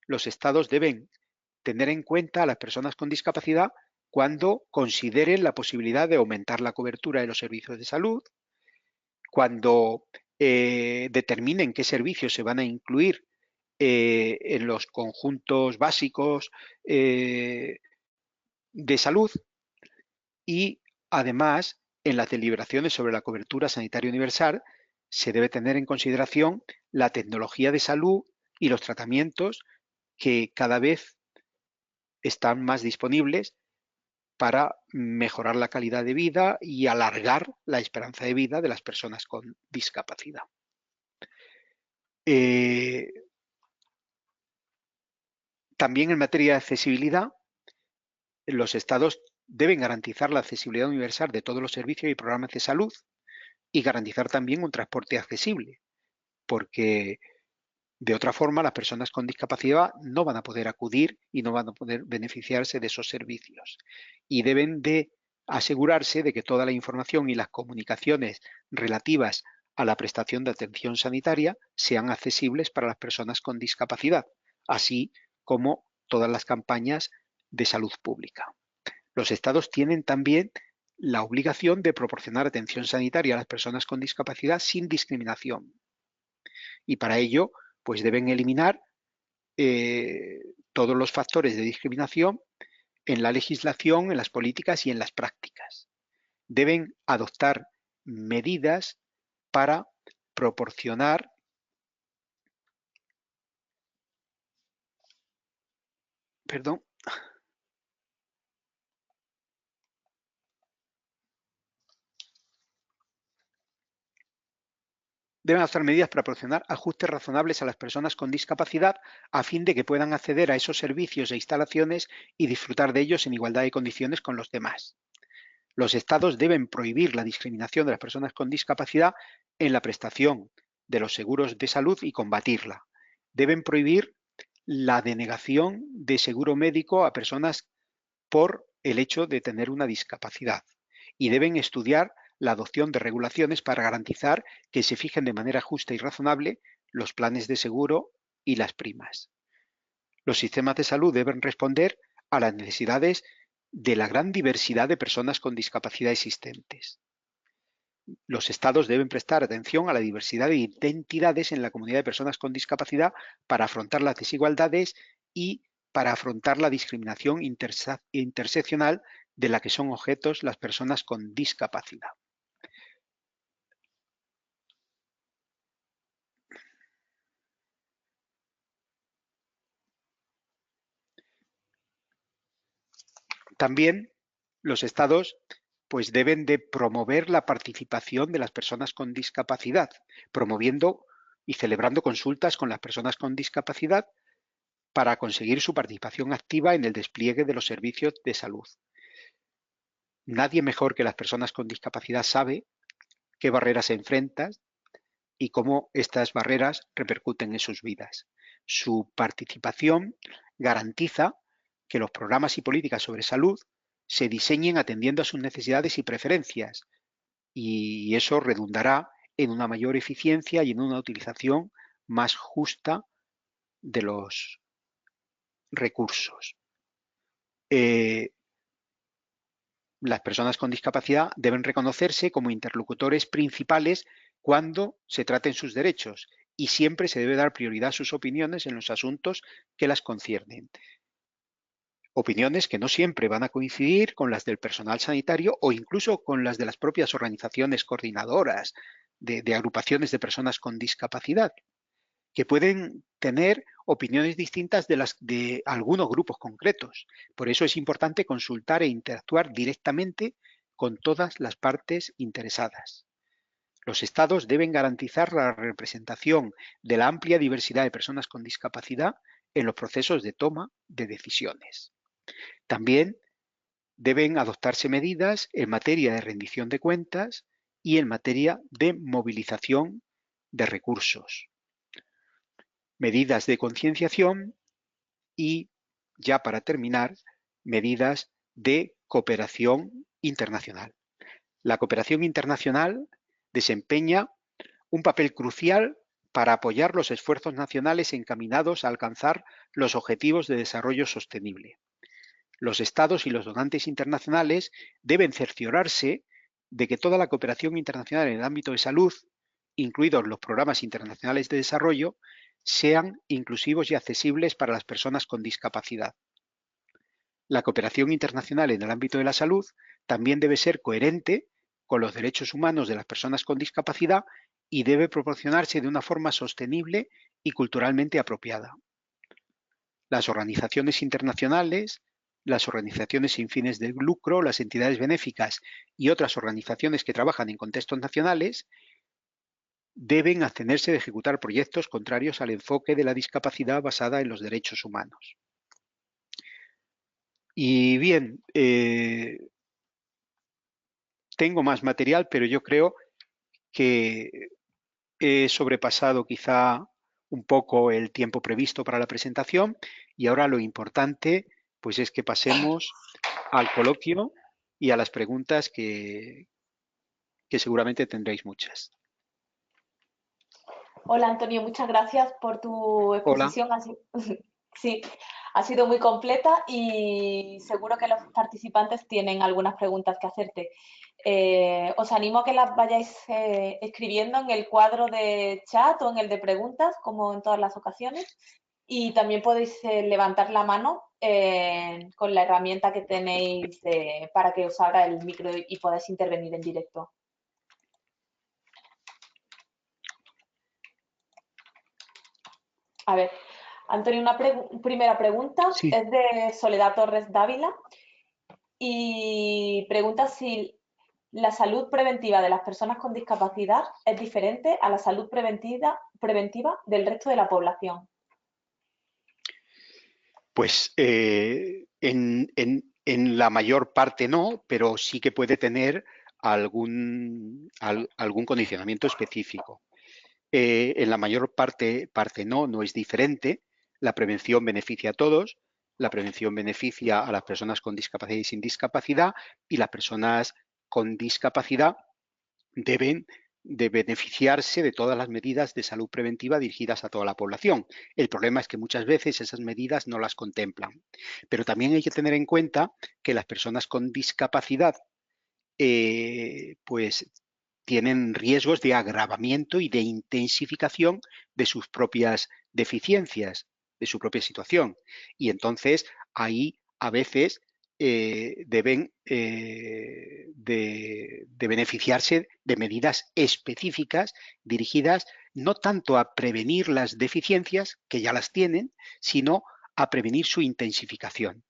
los Estados deben tener en cuenta a las personas con discapacidad cuando consideren la posibilidad de aumentar la cobertura de los servicios de salud, cuando determinen qué servicios se van a incluir en los conjuntos básicos de salud y, además, en las deliberaciones sobre la cobertura sanitaria universal se debe tener en consideración la tecnología de salud y los tratamientos que cada vez están más disponibles para mejorar la calidad de vida y alargar la esperanza de vida de las personas con discapacidad. También en materia de accesibilidad, los Estados deben garantizar la accesibilidad universal de todos los servicios y programas de salud y garantizar también un transporte accesible, porque de otra forma las personas con discapacidad no van a poder acudir y no van a poder beneficiarse de esos servicios. Y deben de asegurarse de que toda la información y las comunicaciones relativas a la prestación de atención sanitaria sean accesibles para las personas con discapacidad, así como todas las campañas de salud pública. Los Estados tienen también la obligación de proporcionar atención sanitaria a las personas con discapacidad sin discriminación. Y para ello, pues deben eliminar todos los factores de discriminación en la legislación, en las políticas y en las prácticas. Deben adoptar medidas para proporcionar deben adoptar medidas para proporcionar ajustes razonables a las personas con discapacidad a fin de que puedan acceder a esos servicios e instalaciones y disfrutar de ellos en igualdad de condiciones con los demás. Los Estados deben prohibir la discriminación de las personas con discapacidad en la prestación de los seguros de salud y combatirla. Deben prohibir la denegación de seguro médico a personas por el hecho de tener una discapacidad y deben estudiar la adopción de regulaciones para garantizar que se fijen de manera justa y razonable los planes de seguro y las primas. Los sistemas de salud deben responder a las necesidades de la gran diversidad de personas con discapacidad existentes. Los Estados deben prestar atención a la diversidad de identidades en la comunidad de personas con discapacidad para afrontar las desigualdades y para afrontar la discriminación interseccional de la que son objetos las personas con discapacidad. También los Estados pues deben de promover la participación de las personas con discapacidad, promoviendo y celebrando consultas con las personas con discapacidad para conseguir su participación activa en el despliegue de los servicios de salud. Nadie mejor que las personas con discapacidad sabe qué barreras se enfrentan y cómo estas barreras repercuten en sus vidas. Su participación garantiza que los programas y políticas sobre salud se diseñen atendiendo a sus necesidades y preferencias, y eso redundará en una mayor eficiencia y en una utilización más justa de los recursos. Las personas con discapacidad deben reconocerse como interlocutores principales cuando se traten sus derechos y siempre se debe dar prioridad a sus opiniones en los asuntos que las conciernen. Opiniones que no siempre van a coincidir con las del personal sanitario o incluso con las de las propias organizaciones coordinadoras de agrupaciones de personas con discapacidad, que pueden tener opiniones distintas de las de algunos grupos concretos. Por eso es importante consultar e interactuar directamente con todas las partes interesadas. Los Estados deben garantizar la representación de la amplia diversidad de personas con discapacidad en los procesos de toma de decisiones. También deben adoptarse medidas en materia de rendición de cuentas y en materia de movilización de recursos. Medidas de concienciación y ya para terminar, medidas de cooperación internacional. La cooperación internacional desempeña un papel crucial para apoyar los esfuerzos nacionales encaminados a alcanzar los objetivos de desarrollo sostenible. Los Estados y los donantes internacionales deben cerciorarse de que toda la cooperación internacional en el ámbito de salud, incluidos los programas internacionales de desarrollo, sean inclusivos y accesibles para las personas con discapacidad. La cooperación internacional en el ámbito de la salud también debe ser coherente con los derechos humanos de las personas con discapacidad y debe proporcionarse de una forma sostenible y culturalmente apropiada. Las organizaciones internacionales, las organizaciones sin fines de lucro, las entidades benéficas y otras organizaciones que trabajan en contextos nacionales deben abstenerse de ejecutar proyectos contrarios al enfoque de la discapacidad basada en los derechos humanos. Y bien, tengo más material, pero yo creo que he sobrepasado quizá un poco el tiempo previsto para la presentación y ahora lo importante pues es que pasemos al coloquio y a las preguntas que seguramente tendréis muchas. Hola Antonio, muchas gracias por tu Hola. exposición. Sí, ha sido muy completa y seguro que los participantes tienen algunas preguntas que hacerte. Os animo a que las vayáis escribiendo en el cuadro de chat o en el de preguntas, como en todas las ocasiones. Y también podéis levantar la mano con la herramienta que tenéis para que os abra el micro y podáis intervenir en directo. A ver, Antonio, una primera pregunta Sí. es de Soledad Torres Dávila y pregunta si la salud preventiva de las personas con discapacidad es diferente a la salud preventiva del resto de la población. Pues en la mayor parte no, pero sí que puede tener algún condicionamiento específico. En la mayor parte no es diferente. La prevención beneficia a todos. La prevención beneficia a las personas con discapacidad y sin discapacidad, y las personas con discapacidad deben de beneficiarse de todas las medidas de salud preventiva dirigidas a toda la población. El problema es que muchas veces esas medidas no las contemplan. Pero también hay que tener en cuenta que las personas con discapacidad pues tienen riesgos de agravamiento y de intensificación de sus propias deficiencias, de su propia situación. Y entonces ahí a veces deben de beneficiarse de medidas específicas dirigidas no tanto a prevenir las deficiencias, que ya las tienen, sino a prevenir su intensificación.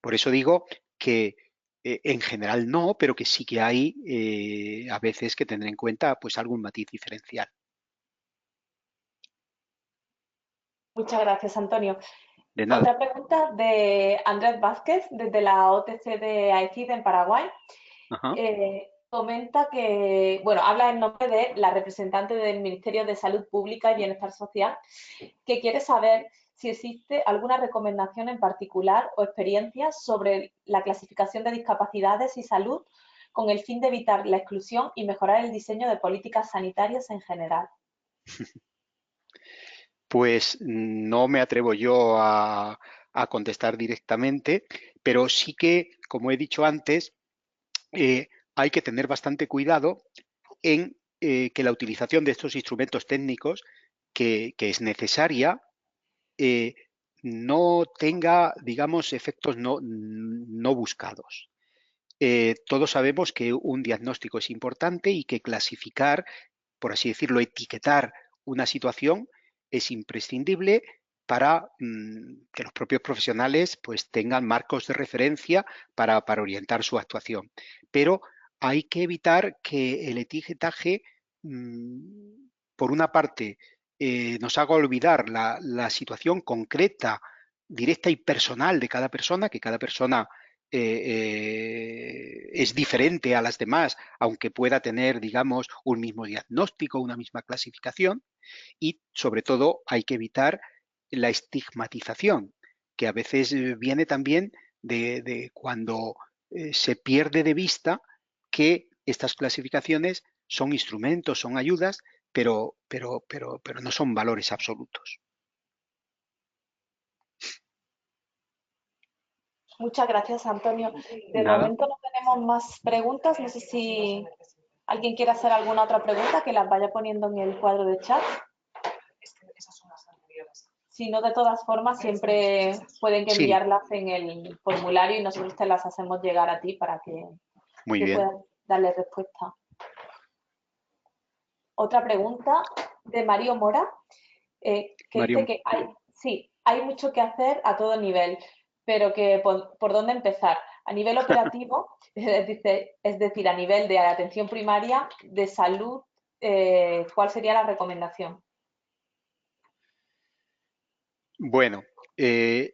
Por eso digo que en general no, pero que sí que hay a veces que tener en cuenta pues algún matiz diferencial. Muchas gracias, Antonio. De nada. Otra pregunta de Andrés Vázquez, desde la OTC de AICID en Paraguay. Ajá. Comenta que, bueno, habla en nombre de la representante del Ministerio de Salud Pública y Bienestar Social, que quiere saber si existe alguna recomendación en particular o experiencia sobre la clasificación de discapacidades y salud con el fin de evitar la exclusión y mejorar el diseño de políticas sanitarias en general. Pues no me atrevo yo a contestar directamente, pero sí que, como he dicho antes, hay que tener bastante cuidado en que la utilización de estos instrumentos técnicos, que es necesaria, no tenga, digamos, efectos no buscados. Todos sabemos que un diagnóstico es importante y que clasificar, por así decirlo, etiquetar una situación es imprescindible para que los propios profesionales pues, tengan marcos de referencia para orientar su actuación. Pero hay que evitar que el etiquetaje, por una parte, nos haga olvidar la situación concreta, directa y personal de cada persona, que cada persona es diferente a las demás, aunque pueda tener, digamos, un mismo diagnóstico, una misma clasificación, y sobre todo hay que evitar la estigmatización, que a veces viene también de cuando se pierde de vista que estas clasificaciones son instrumentos, son ayudas, pero no son valores absolutos. Muchas gracias, Antonio. De Nada. momento no tenemos más preguntas. No sé si alguien quiere hacer alguna otra pregunta, que las vaya poniendo en el cuadro de chat. Si no, de todas formas, siempre pueden Sí, enviarlas en el formulario y nosotros te las hacemos llegar a ti para muy que bien. puedas darle respuesta. Otra pregunta de Mario Mora, que dice Mario, que hay mucho que hacer a todo nivel, pero que por dónde empezar. A nivel operativo, dice, es decir, a nivel de atención primaria, de salud, ¿cuál sería la recomendación? bueno, eh,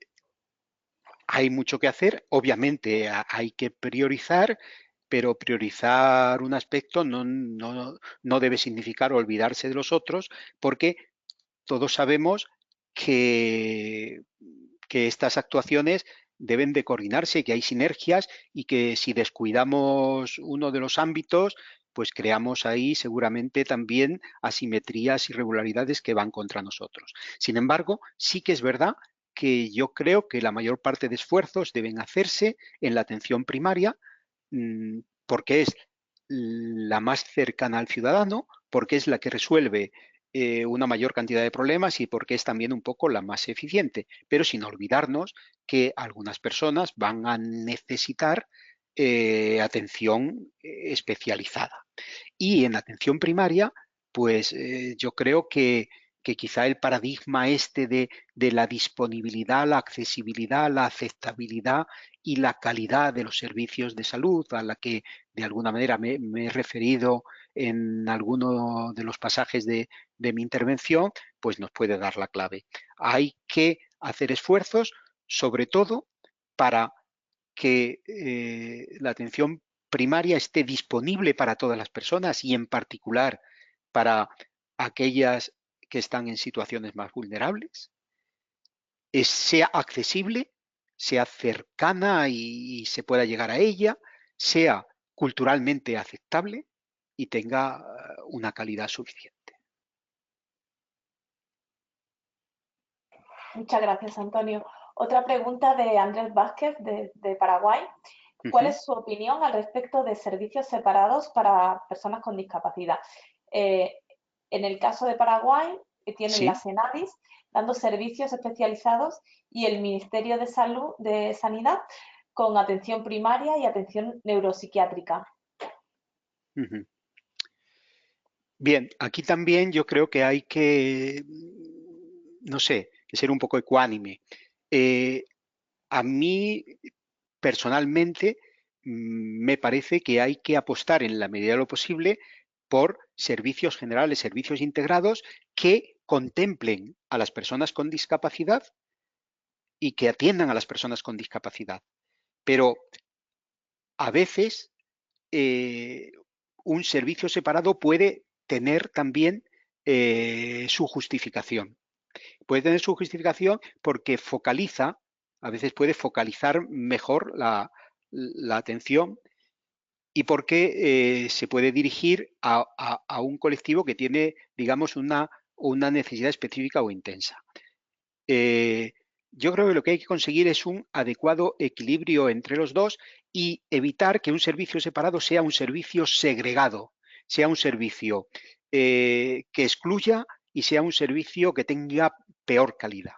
hay mucho que hacer. Obviamente hay que priorizar, pero priorizar un aspecto no debe significar olvidarse de los otros, porque todos sabemos que, que estas actuaciones deben de coordinarse, que hay sinergias y que si descuidamos uno de los ámbitos, pues creamos ahí seguramente también asimetrías, irregularidades que van contra nosotros. Sin embargo, sí que es verdad que yo creo que la mayor parte de esfuerzos deben hacerse en la atención primaria, porque es la más cercana al ciudadano, porque es la que resuelve una mayor cantidad de problemas y porque es también un poco la más eficiente, pero sin olvidarnos que algunas personas van a necesitar atención especializada. Y en atención primaria, pues yo creo que quizá el paradigma este de la disponibilidad, la accesibilidad, la aceptabilidad y la calidad de los servicios de salud, a la que de alguna manera me he referido en alguno de los pasajes de mi intervención, pues nos puede dar la clave. Hay que hacer esfuerzos, sobre todo para que la atención primaria esté disponible para todas las personas y en particular para aquellas que están en situaciones más vulnerables, sea accesible, sea cercana y se pueda llegar a ella, sea culturalmente aceptable y tenga una calidad suficiente. Muchas gracias, Antonio. Otra pregunta de Andrés Vázquez, de Paraguay. Uh ¿Cuál -huh. es su opinión al respecto de servicios separados para personas con discapacidad? Eh, en el caso de Paraguay, tienen la Sí. Senadis dando servicios especializados y el Ministerio de Salud, de Sanidad, con atención primaria y atención neuropsiquiátrica. Uh -huh. Bien, aquí también yo creo que hay que, no sé, que ser un poco ecuánime. Eh, a mí, personalmente, me parece que hay que apostar en la medida de lo posible por servicios generales, servicios integrados que contemplen a las personas con discapacidad y que atiendan a las personas con discapacidad. Pero a veces un servicio separado puede tener también su justificación. Puede tener su justificación porque focaliza, a veces puede focalizar mejor la atención y porque se puede dirigir a un colectivo que tiene, digamos, una necesidad específica o intensa. Eh, yo creo que lo que hay que conseguir es un adecuado equilibrio entre los dos y evitar que un servicio separado sea un servicio segregado, sea un servicio que excluya y sea un servicio que tenga peor calidad.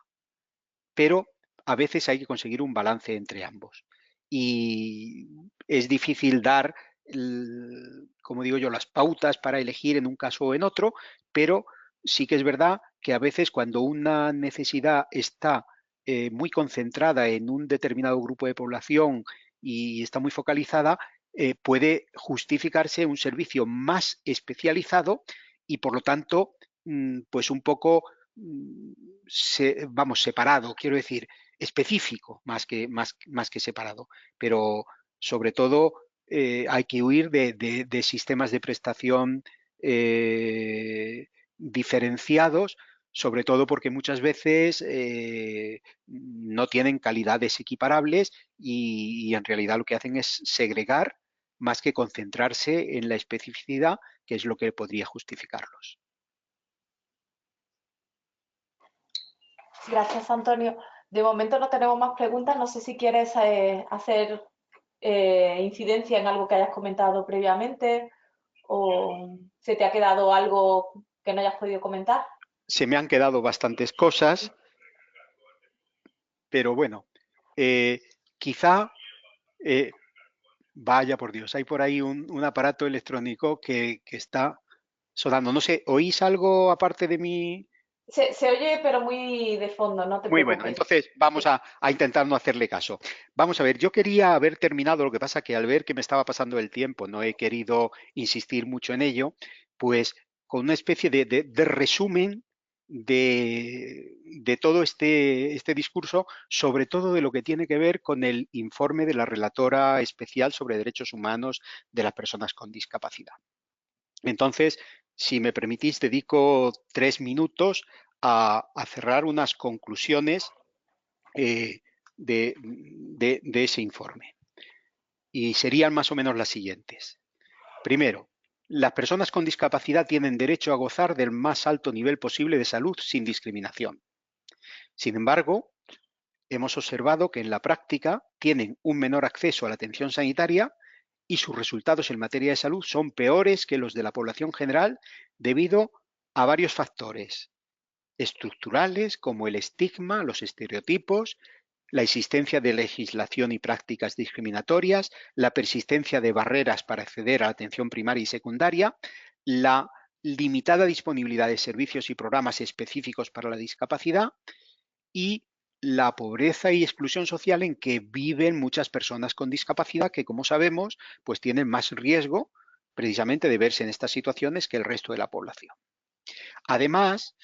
Pero a veces hay que conseguir un balance entre ambos. Y es difícil dar, como digo yo, las pautas para elegir en un caso o en otro, pero sí que es verdad que a veces cuando una necesidad está muy concentrada en un determinado grupo de población y está muy focalizada, puede justificarse un servicio más especializado y por lo tanto, pues un poco, vamos, separado, quiero decir, específico más que separado, pero sobre todo hay que huir de sistemas de prestación diferenciados sobre todo porque muchas veces no tienen calidades equiparables y en realidad lo que hacen es segregar más que concentrarse en la especificidad, que es lo que podría justificarlos. Gracias, Antonio. De momento no tenemos más preguntas. No sé si quieres hacer incidencia en algo que hayas comentado previamente o se te ha quedado algo que no hayas podido comentar. Se me han quedado bastantes cosas, pero bueno, eh, quizá, vaya por Dios, hay por ahí un aparato electrónico que está sonando. No sé, ¿oís algo aparte de mí? Se oye, pero muy de fondo, no te Muy bueno, preocupes. entonces vamos Sí. a intentar no hacerle caso. Vamos a ver, yo quería haber terminado, lo que pasa que al ver que me estaba pasando el tiempo, no he querido insistir mucho en ello, pues con una especie de resumen de todo este discurso, sobre todo de lo que tiene que ver con el informe de la relatora especial sobre derechos humanos de las personas con discapacidad. Entonces, si me permitís, dedico 3 minutos a cerrar unas conclusiones eh, de ese informe. Y serían más o menos las siguientes. Primero, las personas con discapacidad tienen derecho a gozar del más alto nivel posible de salud sin discriminación. Sin embargo, hemos observado que en la práctica tienen un menor acceso a la atención sanitaria y sus resultados en materia de salud son peores que los de la población general debido a varios factores estructurales como el estigma, los estereotipos, la existencia de legislación y prácticas discriminatorias, la persistencia de barreras para acceder a la atención primaria y secundaria, la limitada disponibilidad de servicios y programas específicos para la discapacidad y la pobreza y exclusión social en que viven muchas personas con discapacidad que, como sabemos, pues tienen más riesgo precisamente de verse en estas situaciones que el resto de la población. Además,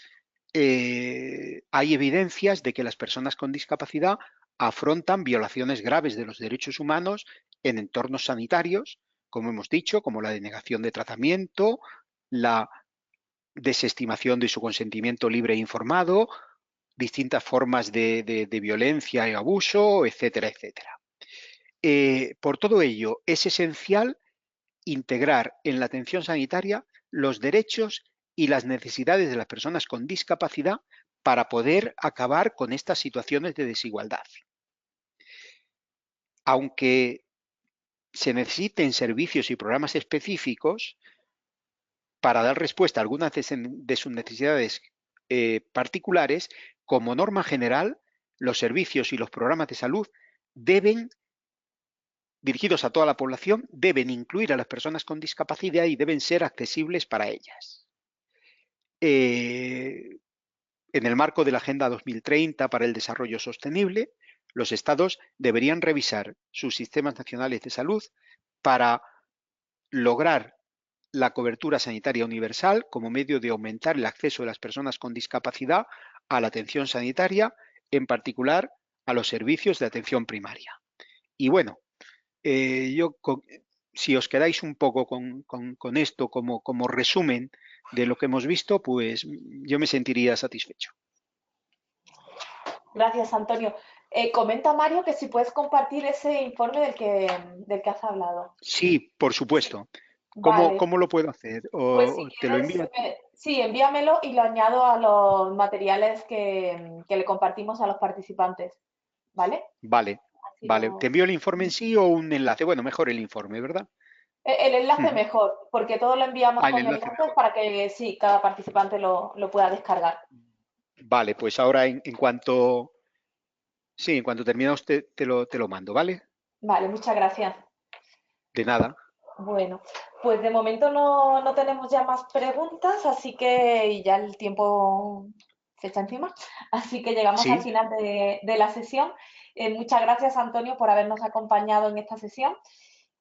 hay evidencias de que las personas con discapacidad afrontan violaciones graves de los derechos humanos en entornos sanitarios, como hemos dicho, como la denegación de tratamiento, la desestimación de su consentimiento libre e informado, distintas formas de violencia y abuso, etcétera, etcétera. Por todo ello, es esencial integrar en la atención sanitaria los derechos y las necesidades de las personas con discapacidad para poder acabar con estas situaciones de desigualdad. Aunque se necesiten servicios y programas específicos para dar respuesta a algunas de sus necesidades particulares, como norma general, los servicios y los programas de salud deben dirigidos a toda la población deben incluir a las personas con discapacidad y deben ser accesibles para ellas. En el marco de la Agenda 2030 para el Desarrollo Sostenible, los Estados deberían revisar sus sistemas nacionales de salud para lograr la cobertura sanitaria universal como medio de aumentar el acceso de las personas con discapacidad a la atención sanitaria, en particular a los servicios de atención primaria. Y bueno, si os quedáis un poco con esto como resumen de lo que hemos visto, pues yo me sentiría satisfecho. Gracias, Antonio. Comenta Mario que si puedes compartir ese informe del que has hablado. Sí, por Sí, supuesto. ¿Cómo, vale. cómo lo puedo hacer? Pues si ¿O te lo quieres, envío a ti? sí, envíamelo y lo añado a los materiales que le compartimos a los participantes, ¿vale? Vale, Así vale. ¿Te lo... envío el informe en sí o un enlace? Bueno, mejor el informe, ¿verdad? El enlace Ujú. mejor, porque todo lo enviamos Ah, el con enlace enlaces mejor. para que sí, cada participante lo pueda descargar. Vale, pues ahora en cuanto, sí, en cuanto terminemos te lo mando, ¿vale? Vale, muchas gracias. De nada. Bueno, pues de momento no tenemos ya más preguntas, así que y ya el tiempo se echa encima, así que llegamos al Sí, final de la sesión. Muchas gracias, Antonio, por habernos acompañado en esta sesión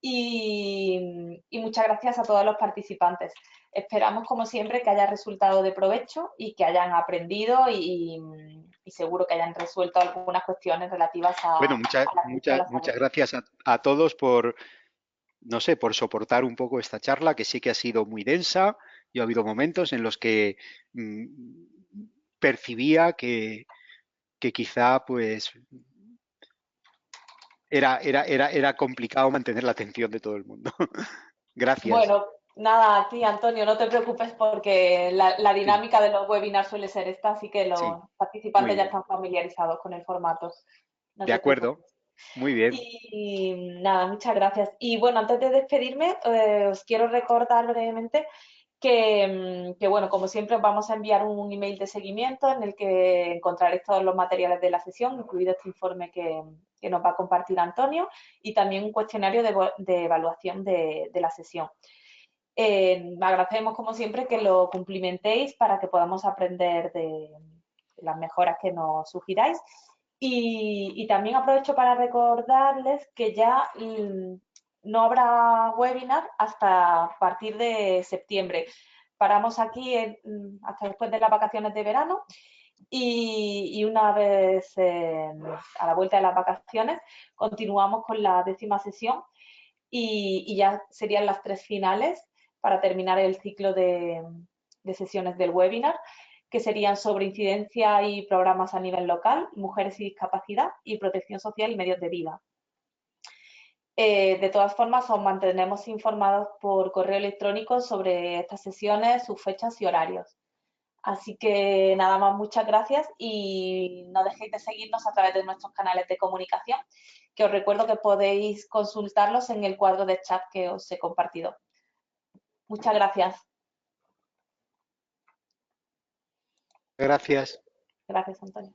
y muchas gracias a todos los participantes. Esperamos, como siempre, que haya resultado de provecho y que hayan aprendido y seguro que hayan resuelto algunas cuestiones relativas bueno, al acceso a la salud. muchas gracias a todos por, no sé, por soportar un poco esta charla, que sí que ha sido muy densa y ha habido momentos en los que mm, percibía que quizá pues era complicado mantener la atención de todo el mundo. Gracias. Bueno, nada, a ti, Antonio, no te preocupes porque la Sí, dinámica de los webinars suele ser esta, así que sí, los muy participantes ya bien. están familiarizados con el formato. No De te acuerdo, preocupes. muy bien. Y nada, muchas gracias. Y bueno, antes de despedirme, os quiero recordar brevemente que, bueno, como siempre, os vamos a enviar un email de seguimiento en el que encontraréis todos los materiales de la sesión, incluido este informe que nos va a compartir Antonio, y también un cuestionario de evaluación de la sesión. Agradecemos, como siempre, que lo cumplimentéis para que podamos aprender de las mejoras que nos sugiráis. Y también aprovecho para recordarles que ya no habrá webinar hasta partir de septiembre. Paramos aquí hasta después de las vacaciones de verano y una vez a la vuelta de las vacaciones continuamos con la 10ª sesión y ya serían las 3 finales para terminar el ciclo de sesiones del webinar, que serían sobre incidencia y programas a nivel local, mujeres y discapacidad y protección social y medios de vida. De todas formas, os mantenemos informados por correo electrónico sobre estas sesiones, sus fechas y horarios. Así que nada más, muchas gracias y no dejéis de seguirnos a través de nuestros canales de comunicación, que os recuerdo que podéis consultarlos en el cuadro de chat que os he compartido. Muchas gracias. Gracias. Gracias, Antonio.